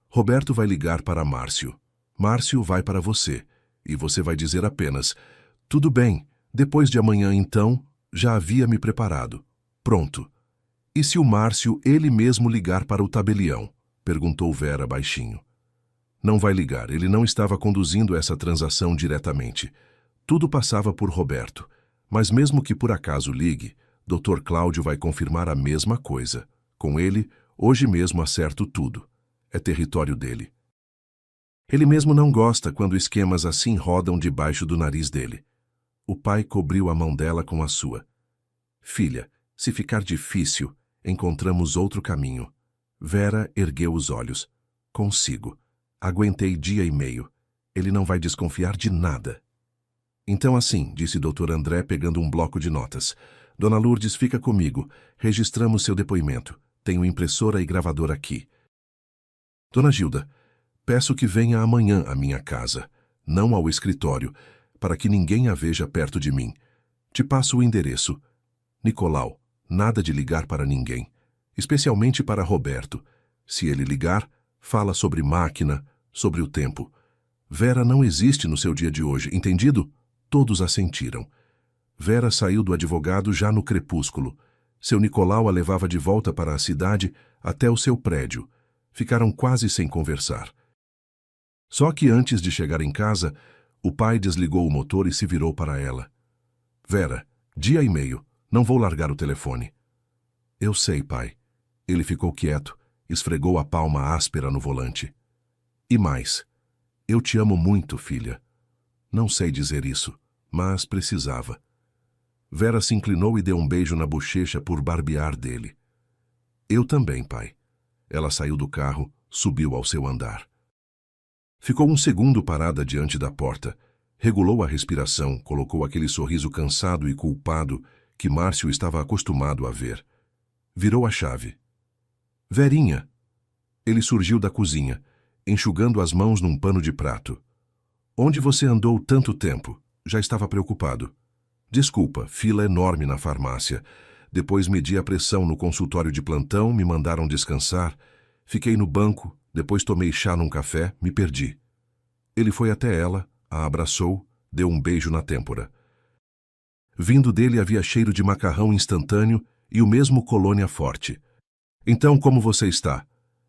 Roberto vai ligar para Márcio. Márcio vai para você. E você vai dizer apenas: tudo bem, depois de amanhã então, já havia me preparado. Pronto. E se o Márcio ele mesmo ligar para o tabelião? Perguntou Vera baixinho. Não vai ligar, ele não estava conduzindo essa transação diretamente. Tudo passava por Roberto. Mas mesmo que por acaso ligue, Dr. Cláudio vai confirmar a mesma coisa. Com ele, hoje mesmo acerto tudo. É território dele. Ele mesmo não gosta quando esquemas assim rodam debaixo do nariz dele. O pai cobriu a mão dela com a sua. Filha, Se ficar difícil, encontramos outro caminho. Vera ergueu os olhos. Consigo. Aguentei dia e meio. Ele não vai desconfiar de nada. Então assim, disse Dr. André pegando um bloco de notas. Dona Lourdes, fica comigo. Registramos seu depoimento. Tenho impressora e gravador aqui. Dona Gilda, peço que venha amanhã à minha casa, não ao escritório, para que ninguém a veja perto de mim. Te passo o endereço. Nicolau, nada de ligar para ninguém, especialmente para Roberto. Se ele ligar, fala sobre máquina, sobre o tempo. Vera não existe no seu dia de hoje, entendido? Todos assentiram. Vera saiu do advogado já no crepúsculo. Seu Nicolau a levava de volta para a cidade até o seu prédio. Ficaram quase sem conversar. Só que antes de chegar em casa, o pai desligou o motor e se virou para ela. Vera, dia e meio, não vou largar o telefone. Eu sei, pai. Ele ficou quieto, esfregou a palma áspera no volante. E mais, eu te amo muito, filha. Não sei dizer isso, mas precisava. Vera se inclinou e deu um beijo na bochecha por barbear dele. Eu também, pai. Ela saiu do carro, subiu ao seu andar. Ficou um segundo parada diante da porta. Regulou a respiração, colocou aquele sorriso cansado e culpado que Márcio estava acostumado a ver. Virou a chave. Verinha! Ele surgiu da cozinha, enxugando as mãos num pano de prato. Onde você andou tanto tempo? Já estava preocupado. Desculpa, fila enorme na farmácia. Depois medi a pressão no consultório de plantão, me mandaram descansar. Fiquei no banco, depois tomei chá num café, me perdi. Ele foi até ela, a abraçou, deu um beijo na têmpora. Vindo dele havia cheiro de macarrão instantâneo e o mesmo colônia forte. Então, como você está?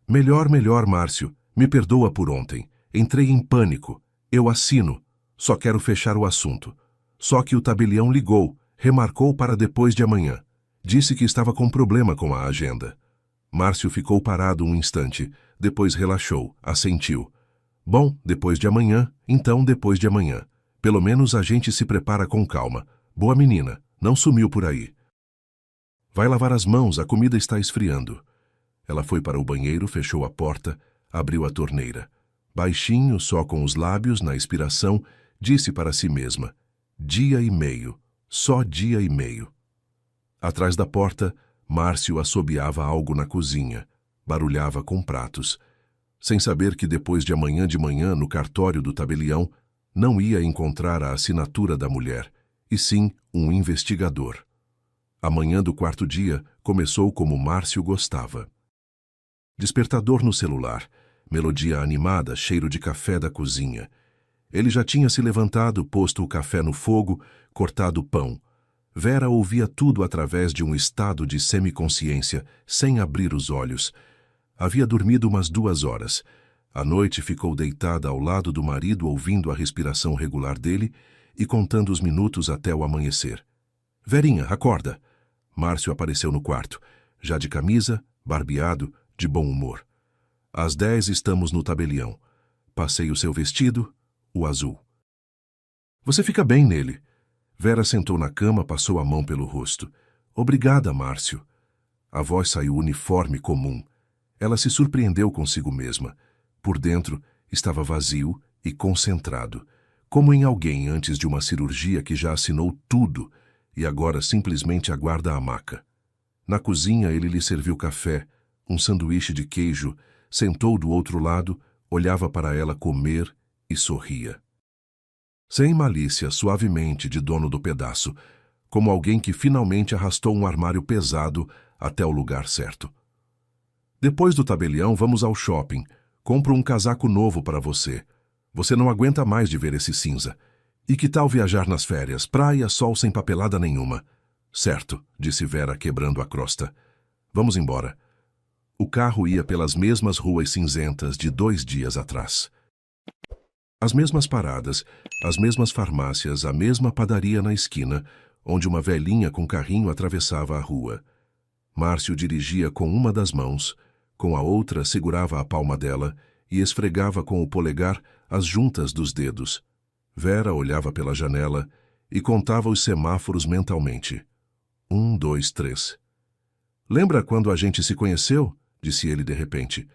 Melhor, Márcio. Me perdoa por ontem. Entrei em pânico. Eu assino. Só quero fechar o assunto. Só que o tabelião ligou, remarcou para depois de amanhã. Disse que estava com problema com a agenda. Márcio ficou parado um instante, depois relaxou, assentiu. Bom, depois de amanhã, então depois de amanhã. Pelo menos a gente se prepara com calma. Boa menina, não sumiu por aí. Vai lavar as mãos, a comida está esfriando. Ela foi para o banheiro, fechou a porta, abriu a torneira. Baixinho, só com os lábios, na expiração, disse para si mesma: dia e meio, só dia e meio. Atrás da porta, Márcio assobiava algo na cozinha, barulhava com pratos, sem saber que depois de manhã, no cartório do tabelião, não ia encontrar a assinatura da mulher, e sim um investigador. A manhã do quarto dia começou como Márcio gostava. Despertador no celular, melodia animada, cheiro de café da cozinha. Ele já tinha se levantado, posto o café no fogo, cortado o pão. Vera ouvia tudo através de um estado de semiconsciência, sem abrir os olhos. Havia dormido umas 2 horas. À noite ficou deitada ao lado do marido, ouvindo a respiração regular dele e contando os minutos até o amanhecer. Verinha, acorda! Márcio apareceu no quarto, já de camisa, barbeado, de bom humor. Às 10 estamos no tabelião. Passei o seu vestido, o azul. Você fica bem nele. Vera sentou na cama, passou a mão pelo rosto. Obrigada, Márcio. A voz saiu uniforme, comum. Ela se surpreendeu consigo mesma. Por dentro, estava vazio e concentrado, como em alguém antes de uma cirurgia que já assinou tudo e agora simplesmente aguarda a maca. Na cozinha, ele lhe serviu café, um sanduíche de queijo, sentou do outro lado, olhava para ela comer e sorria. Sem malícia, suavemente, de dono do pedaço, como alguém que finalmente arrastou um armário pesado até o lugar certo. Depois do tabelião, vamos ao shopping. Compro um casaco novo para você. Você não aguenta mais de ver esse cinza. E que tal viajar nas férias? Praia, sol sem papelada nenhuma. Certo, disse Vera, quebrando a crosta. Vamos embora. O carro ia pelas mesmas ruas cinzentas de 2 dias atrás. As mesmas paradas, as mesmas farmácias, a mesma padaria na esquina, onde uma velhinha com carrinho atravessava a rua. Márcio dirigia com uma das mãos, com a outra segurava a palma dela e esfregava com o polegar as juntas dos dedos. Vera olhava pela janela e contava os semáforos mentalmente. 2, 3. Lembra quando a gente se conheceu? Disse ele de repente.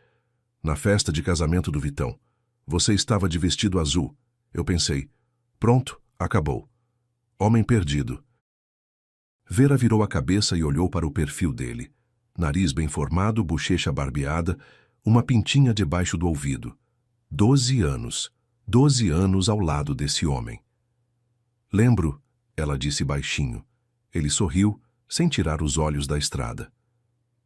Na festa de casamento do Vitão. Você estava de vestido azul. Eu pensei, pronto, acabou. Homem perdido. Vera virou a cabeça e olhou para o perfil dele. Nariz bem formado, bochecha barbeada, uma pintinha debaixo do ouvido. 12 anos. 12 anos ao lado desse homem. Lembro, ela disse baixinho. Ele sorriu, sem tirar os olhos da estrada.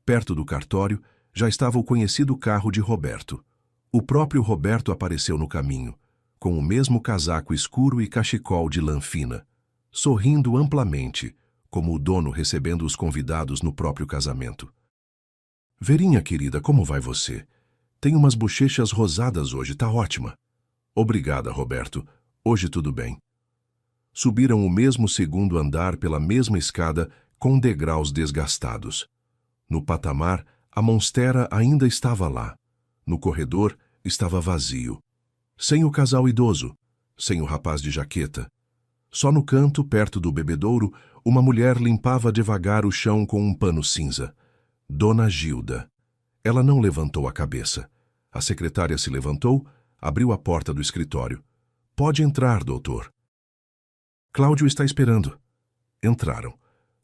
Perto do cartório, já estava o conhecido carro de Roberto. O próprio Roberto apareceu no caminho, com o mesmo casaco escuro e cachecol de lã fina, sorrindo amplamente, como o dono recebendo os convidados no próprio casamento. Verinha, querida, como vai você? Tem umas bochechas rosadas hoje, tá ótima. Obrigada, Roberto. Hoje tudo bem. Subiram o mesmo segundo andar pela mesma escada com degraus desgastados. No patamar, a monstera ainda estava lá. No corredor, estava vazio. Sem o casal idoso, sem o rapaz de jaqueta. Só no canto, perto do bebedouro, uma mulher limpava devagar o chão com um pano cinza. Dona Gilda. Ela não levantou a cabeça. A secretária se levantou, abriu a porta do escritório. Pode entrar, doutor. Cláudio está esperando. Entraram.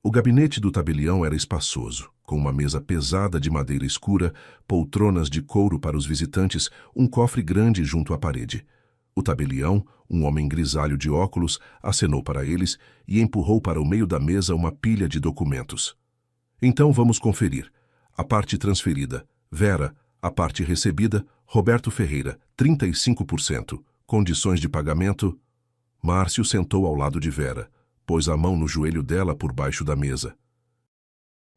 O gabinete do tabelião era espaçoso, com uma mesa pesada de madeira escura, poltronas de couro para os visitantes, um cofre grande junto à parede. O tabelião, um homem grisalho de óculos, acenou para eles e empurrou para o meio da mesa uma pilha de documentos. Então vamos conferir. A parte transferida, Vera. A parte recebida, Roberto Ferreira, 35%. Condições de pagamento... Márcio sentou ao lado de Vera, pôs a mão no joelho dela por baixo da mesa.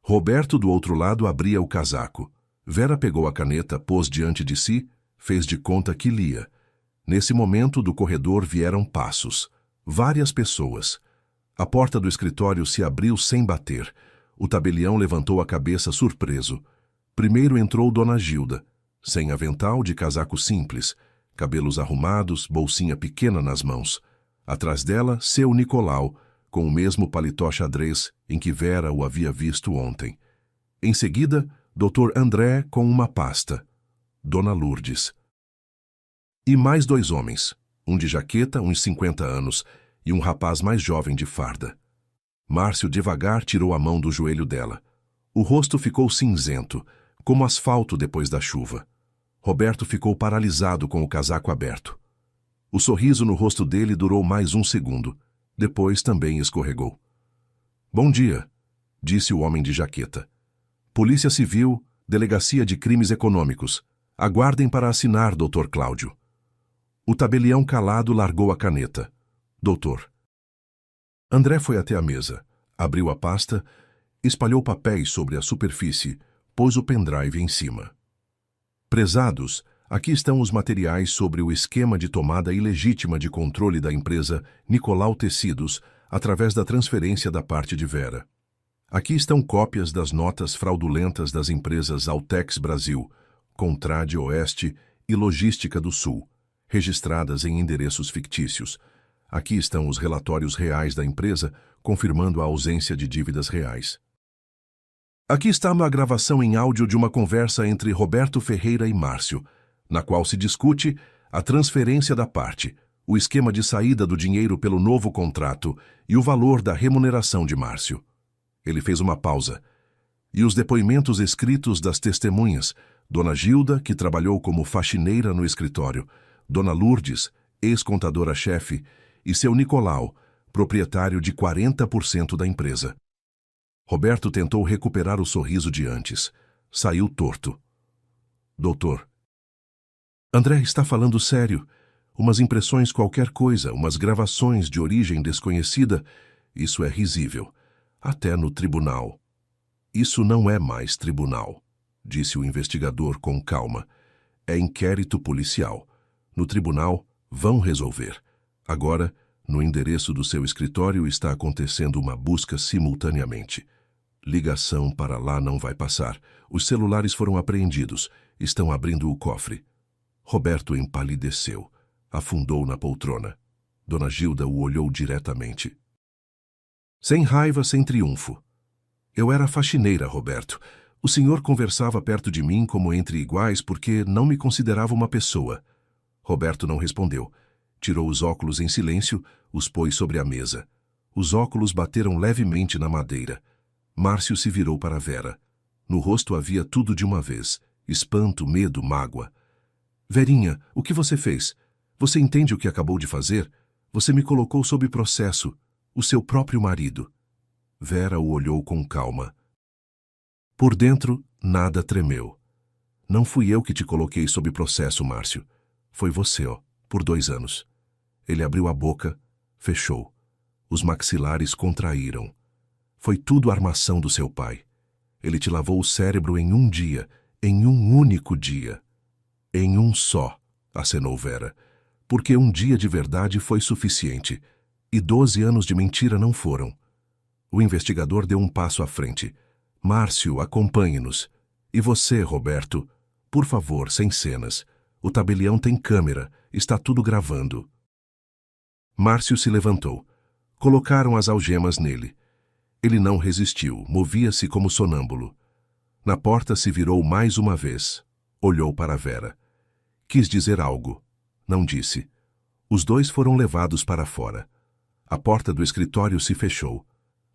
Roberto, do outro lado, abria o casaco. Vera pegou a caneta, pôs diante de si, fez de conta que lia. Nesse momento, do corredor vieram passos. Várias pessoas. A porta do escritório se abriu sem bater. O tabelião levantou a cabeça surpreso. Primeiro entrou Dona Gilda, sem avental, de casaco simples, cabelos arrumados, bolsinha pequena nas mãos. Atrás dela, seu Nicolau, com o mesmo paletó xadrez em que Vera o havia visto ontem. Em seguida, Dr. André com uma pasta. Dona Lourdes. E mais 2 homens, um de jaqueta, uns 50 anos, e um rapaz mais jovem de farda. Márcio devagar tirou a mão do joelho dela. O rosto ficou cinzento, como asfalto depois da chuva. Roberto ficou paralisado com o casaco aberto. O sorriso no rosto dele durou mais 1 segundo. Depois também escorregou. Bom dia, disse o homem de jaqueta. Polícia Civil, Delegacia de Crimes Econômicos. Aguardem para assinar, Dr. Cláudio. O tabelião calado largou a caneta. Doutor. André foi até a mesa, abriu a pasta, espalhou papéis sobre a superfície, pôs o pendrive em cima. Prezados, aqui estão os materiais sobre o esquema de tomada ilegítima de controle da empresa Nicolau Tecidos através da transferência da parte de Vera. Aqui estão cópias das notas fraudulentas das empresas Altex Brasil, Contrade Oeste e Logística do Sul, registradas em endereços fictícios. Aqui estão os relatórios reais da empresa, confirmando a ausência de dívidas reais. Aqui está uma gravação em áudio de uma conversa entre Roberto Ferreira e Márcio, na qual se discute a transferência da parte, o esquema de saída do dinheiro pelo novo contrato e o valor da remuneração de Márcio. Ele fez uma pausa. E os depoimentos escritos das testemunhas, Dona Gilda, que trabalhou como faxineira no escritório, Dona Lourdes, ex-contadora-chefe, e seu Nicolau, proprietário de 40% da empresa. Roberto tentou recuperar o sorriso de antes. Saiu torto. Doutor. André está falando sério. Umas impressões qualquer coisa, umas gravações de origem desconhecida. Isso é risível. Até no tribunal. Isso não é mais tribunal, disse o investigador com calma. É inquérito policial. No tribunal, vão resolver. Agora, no endereço do seu escritório está acontecendo uma busca simultaneamente. Ligação para lá não vai passar. Os celulares foram apreendidos. Estão abrindo o cofre. Roberto empalideceu. Afundou na poltrona. Dona Gilda o olhou diretamente. Sem raiva, sem triunfo. Eu era faxineira, Roberto. O senhor conversava perto de mim como entre iguais porque não me considerava uma pessoa. Roberto não respondeu. Tirou os óculos em silêncio, os pôs sobre a mesa. Os óculos bateram levemente na madeira. Márcio se virou para Vera. No rosto havia tudo de uma vez: espanto, medo, mágoa. Verinha, o que você fez? Você entende o que acabou de fazer? Você me colocou sob processo. O seu próprio marido. Vera o olhou com calma. Por dentro, nada tremeu. Não fui eu que te coloquei sob processo, Márcio. Foi você, por 2 anos. Ele abriu a boca, fechou. Os maxilares contraíram. Foi tudo armação do seu pai. Ele te lavou o cérebro em um dia, em um único dia. Em um só, acenou Vera. Porque um dia de verdade foi suficiente, e 12 anos de mentira não foram. O investigador deu um passo à frente. Márcio, acompanhe-nos. E você, Roberto, por favor, sem cenas. O tabelião tem câmera, está tudo gravando. Márcio se levantou. Colocaram as algemas nele. Ele não resistiu, movia-se como sonâmbulo. Na porta se virou mais uma vez. Olhou para Vera. Quis dizer algo. Não disse. Os dois foram levados para fora. A porta do escritório se fechou.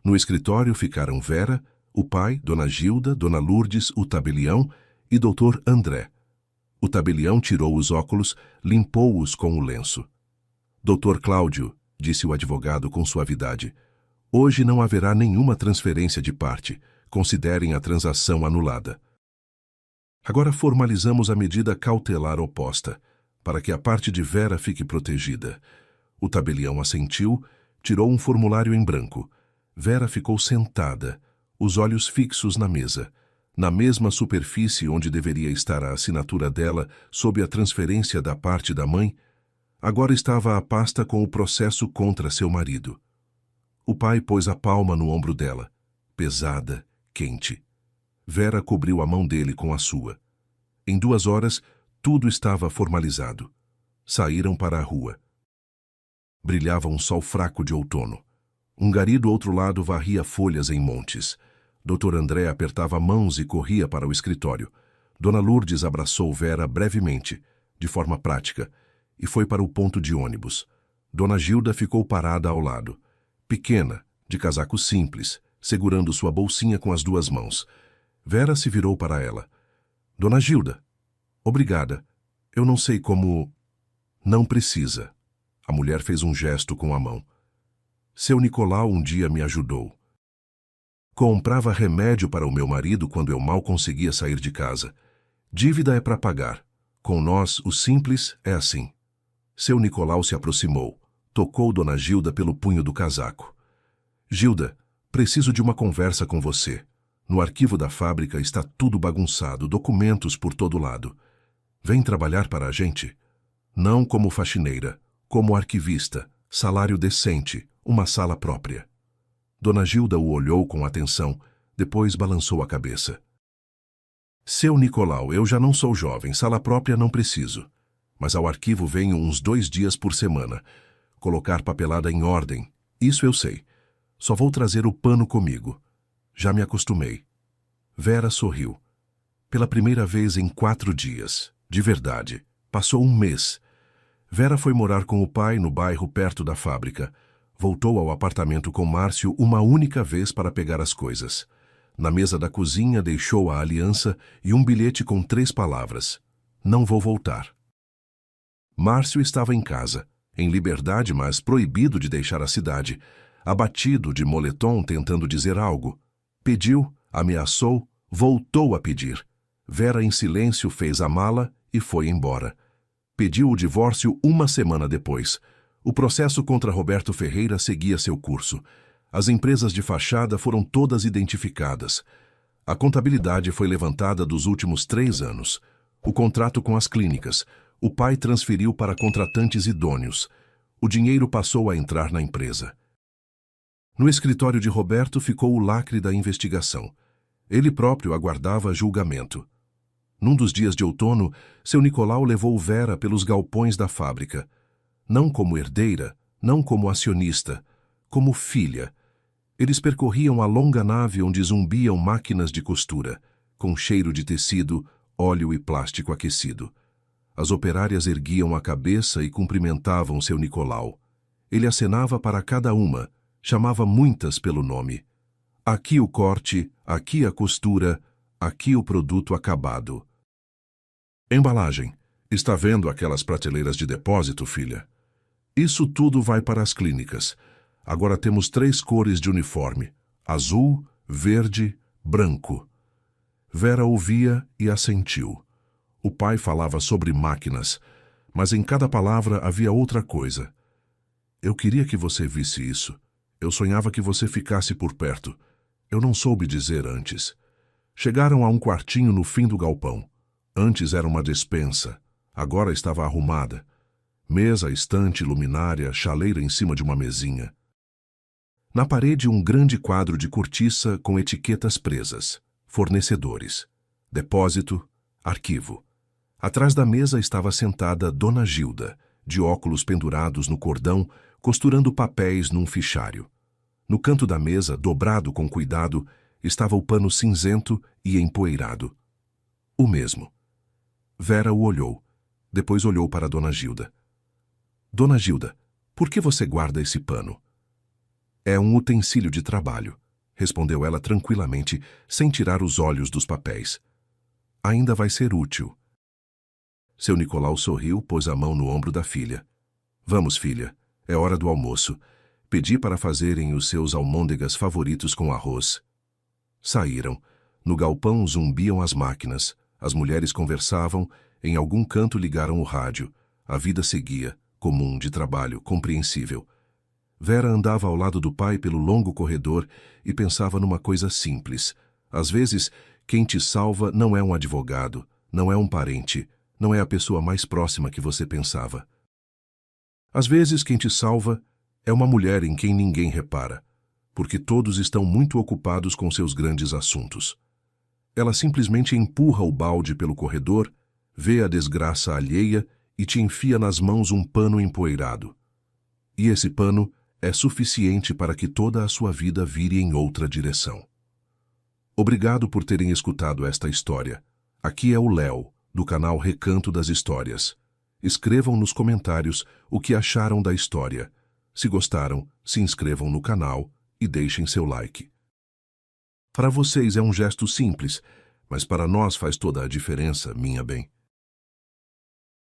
No escritório ficaram Vera, o pai, Dona Gilda, Dona Lourdes, o tabelião e Dr. André. O tabelião tirou os óculos, limpou-os com o lenço. Dr. Cláudio, disse o advogado com suavidade, hoje não haverá nenhuma transferência de parte. Considerem a transação anulada. Agora formalizamos a medida cautelar oposta, para que a parte de Vera fique protegida. O tabelião assentiu, tirou um formulário em branco. Vera ficou sentada, os olhos fixos na mesa, na mesma superfície onde deveria estar a assinatura dela sob a transferência da parte da mãe. Agora estava a pasta com o processo contra seu marido. O pai pôs a palma no ombro dela, pesada, quente. Vera cobriu a mão dele com a sua. Em 2 horas, tudo estava formalizado. Saíram para a rua. Brilhava um sol fraco de outono. Um gari do outro lado varria folhas em montes. Dr. André apertava mãos e corria para o escritório. Dona Lourdes abraçou Vera brevemente, de forma prática, e foi para o ponto de ônibus. Dona Gilda ficou parada ao lado. Pequena, de casaco simples, segurando sua bolsinha com as 2 mãos. Vera se virou para ela. Dona Gilda, obrigada. Eu não sei como... Não precisa. A mulher fez um gesto com a mão. Seu Nicolau um dia me ajudou. Comprava remédio para o meu marido quando eu mal conseguia sair de casa. Dívida é para pagar. Com nós, o simples é assim. Seu Nicolau se aproximou. Tocou Dona Gilda pelo punho do casaco. Gilda, preciso de uma conversa com você. No arquivo da fábrica está tudo bagunçado, documentos por todo lado. Vem trabalhar para a gente? Não como faxineira, como arquivista, salário decente, uma sala própria. Dona Gilda o olhou com atenção, depois balançou a cabeça. Seu Nicolau, eu já não sou jovem, sala própria não preciso. Mas ao arquivo venho uns 2 dias por semana. Colocar papelada em ordem, isso eu sei. Só vou trazer o pano comigo. Já me acostumei. Vera sorriu. Pela primeira vez em 4 dias. De verdade. Passou 1 mês. Vera foi morar com o pai no bairro perto da fábrica. Voltou ao apartamento com Márcio uma única vez para pegar as coisas. Na mesa da cozinha deixou a aliança e um bilhete com 3 palavras. Não vou voltar. Márcio estava em casa, em liberdade, mas proibido de deixar a cidade. Abatido, de moletom, tentando dizer algo. Pediu, ameaçou, voltou a pedir. Vera, em silêncio, fez a mala e foi embora. Pediu o divórcio 1 semana depois. O processo contra Roberto Ferreira seguia seu curso. As empresas de fachada foram todas identificadas. A contabilidade foi levantada dos últimos 3 anos. O contrato com as clínicas. O pai transferiu para contratantes idôneos. O dinheiro passou a entrar na empresa. No escritório de Roberto ficou o lacre da investigação. Ele próprio aguardava julgamento. Num dos dias de outono, seu Nicolau levou Vera pelos galpões da fábrica. Não como herdeira, não como acionista, como filha. Eles percorriam a longa nave onde zumbiam máquinas de costura, com cheiro de tecido, óleo e plástico aquecido. As operárias erguiam a cabeça e cumprimentavam seu Nicolau. Ele acenava para cada uma, chamava muitas pelo nome. Aqui o corte, aqui a costura, aqui o produto acabado. Embalagem. Está vendo aquelas prateleiras de depósito, filha? Isso tudo vai para as clínicas. Agora temos 3 cores de uniforme: azul, verde, branco. Vera ouvia e assentiu. O pai falava sobre máquinas, mas em cada palavra havia outra coisa. Eu queria que você visse isso. Eu sonhava que você ficasse por perto. Eu não soube dizer antes. Chegaram a um quartinho no fim do galpão. Antes era uma despensa. Agora estava arrumada. Mesa, estante, luminária, chaleira em cima de uma mesinha. Na parede, um grande quadro de cortiça com etiquetas presas. Fornecedores. Depósito. Arquivo. Atrás da mesa estava sentada Dona Gilda, de óculos pendurados no cordão, costurando papéis num fichário. No canto da mesa, dobrado com cuidado, estava o pano cinzento e empoeirado. O mesmo. Vera o olhou. Depois olhou para Dona Gilda. Dona Gilda, por que você guarda esse pano? É um utensílio de trabalho, respondeu ela tranquilamente, sem tirar os olhos dos papéis. Ainda vai ser útil. Seu Nicolau sorriu, pôs a mão no ombro da filha. Vamos, filha, é hora do almoço. Pedi para fazerem os seus almôndegas favoritos com arroz. Saíram. No galpão zumbiam as máquinas. As mulheres conversavam. Em algum canto ligaram o rádio. A vida seguia, comum, de trabalho, compreensível. Vera andava ao lado do pai pelo longo corredor e pensava numa coisa simples. Às vezes, quem te salva não é um advogado, não é um parente, não é a pessoa mais próxima que você pensava. Às vezes, quem te salva é uma mulher em quem ninguém repara, porque todos estão muito ocupados com seus grandes assuntos. Ela simplesmente empurra o balde pelo corredor, vê a desgraça alheia e te enfia nas mãos um pano empoeirado. E esse pano é suficiente para que toda a sua vida vire em outra direção. Obrigado por terem escutado esta história. Aqui é o Léo, do canal Recanto das Histórias. Escrevam nos comentários o que acharam da história. Se gostaram, se inscrevam no canal e deixem seu like. Para vocês é um gesto simples, mas para nós faz toda a diferença, minha bem.